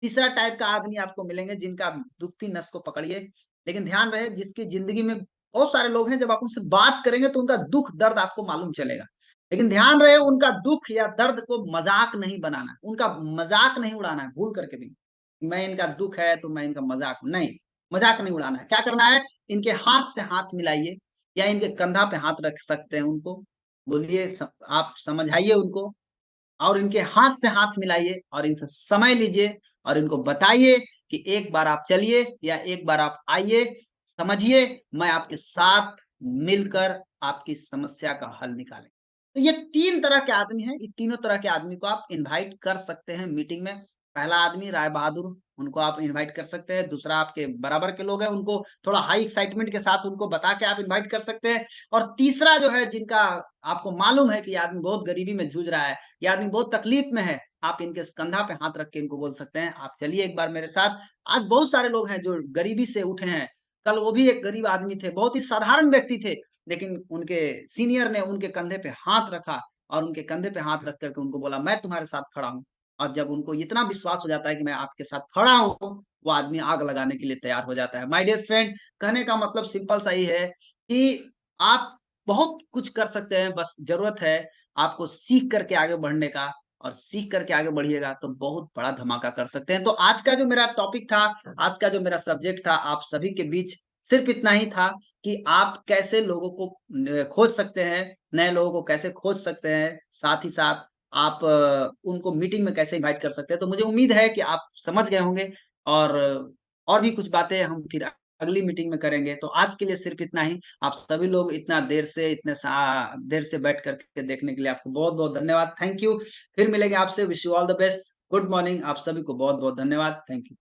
तीसरा टाइप का आदमी आपको मिलेंगे जिनका दुखती नस को पकड़िए। लेकिन ध्यान रहे, जिसकी जिंदगी में बहुत सारे लोग हैं, जब आप उनसे बात करेंगे तो उनका दुख दर्द आपको मालूम चलेगा। लेकिन ध्यान रहे, उनका दुख या दर्द को मजाक नहीं बनाना, उनका मजाक नहीं उड़ाना है भूल करके भी। मैं इनका दुख है तो मैं इनका मजाक नहीं, मजाक नहीं उड़ाना है। क्या करना है? इनके हाथ से हाथ मिलाइए या इनके कंधा पे हाथ रख सकते हैं उनको, बोलिए आप समझाइए उनको, और इनके हाथ से हाथ मिलाइए और इनसे समय लीजिए और इनको बताइए कि एक बार आप चलिए या एक बार आप आइए, समझिए, मैं आपके साथ मिलकर आपकी समस्या का हल निकालें। तो ये 3 तरह के आदमी हैं, ये तीनों तरह के आदमी को आप इनवाइट कर सकते हैं मीटिंग में। पहला आदमी राय बहादुर, उनको आप इनवाइट कर सकते हैं। दूसरा आपके बराबर के लोग हैं, उनको थोड़ा हाई एक्साइटमेंट के साथ उनको बता के आप इनवाइट कर सकते हैं। और तीसरा जो है, जिनका आपको मालूम है कि ये आदमी बहुत गरीबी में जूझ रहा है, ये आदमी बहुत तकलीफ में है, आप इनके कंधा पे हाथ रख के इनको बोल सकते हैं, आप चलिए एक बार मेरे साथ। आज बहुत सारे लोग हैं जो गरीबी से उठे हैं। कल वो भी एक गरीब आदमी थे, बहुत ही साधारण व्यक्ति थे, लेकिन उनके सीनियर ने उनके कंधे पे हाथ रखा और उनके कंधे पे हाथ रख करके उनको बोला, मैं तुम्हारे साथ खड़ा हूँ। और जब उनको इतना विश्वास हो जाता है कि मैं आपके साथ खड़ा हूँ, वो आदमी आग लगाने के लिए तैयार हो जाता है। माय डियर फ्रेंड, कहने का मतलब सिंपल सा ही है कि आप बहुत कुछ कर सकते हैं, बस जरूरत है आपको सीख करके आगे बढ़ने का। और सीख करके आगे बढ़िएगा तो बहुत बड़ा धमाका कर सकते हैं। तो आज का जो मेरा टॉपिक था, आज का जो मेरा सब्जेक्ट था, आप सभी के बीच सिर्फ इतना ही था कि आप कैसे लोगों को खोज सकते हैं, नए लोगों को कैसे खोज सकते हैं, साथ ही साथ आप उनको मीटिंग में कैसे इनवाइट कर सकते हैं। तो मुझे उम्मीद है कि आप समझ गए होंगे, और और भी कुछ बातें हम फिर अगली मीटिंग में करेंगे। तो आज के लिए सिर्फ इतना ही। आप सभी लोग इतना देर से देर से बैठ करके देखने के लिए आपको बहुत-बहुत धन्यवाद। Thank you. फिर मिलेंगे आपसे। Wish you all the best. Good morning. आप सभी को बहुत-बहुत धन्यवाद। Thank you.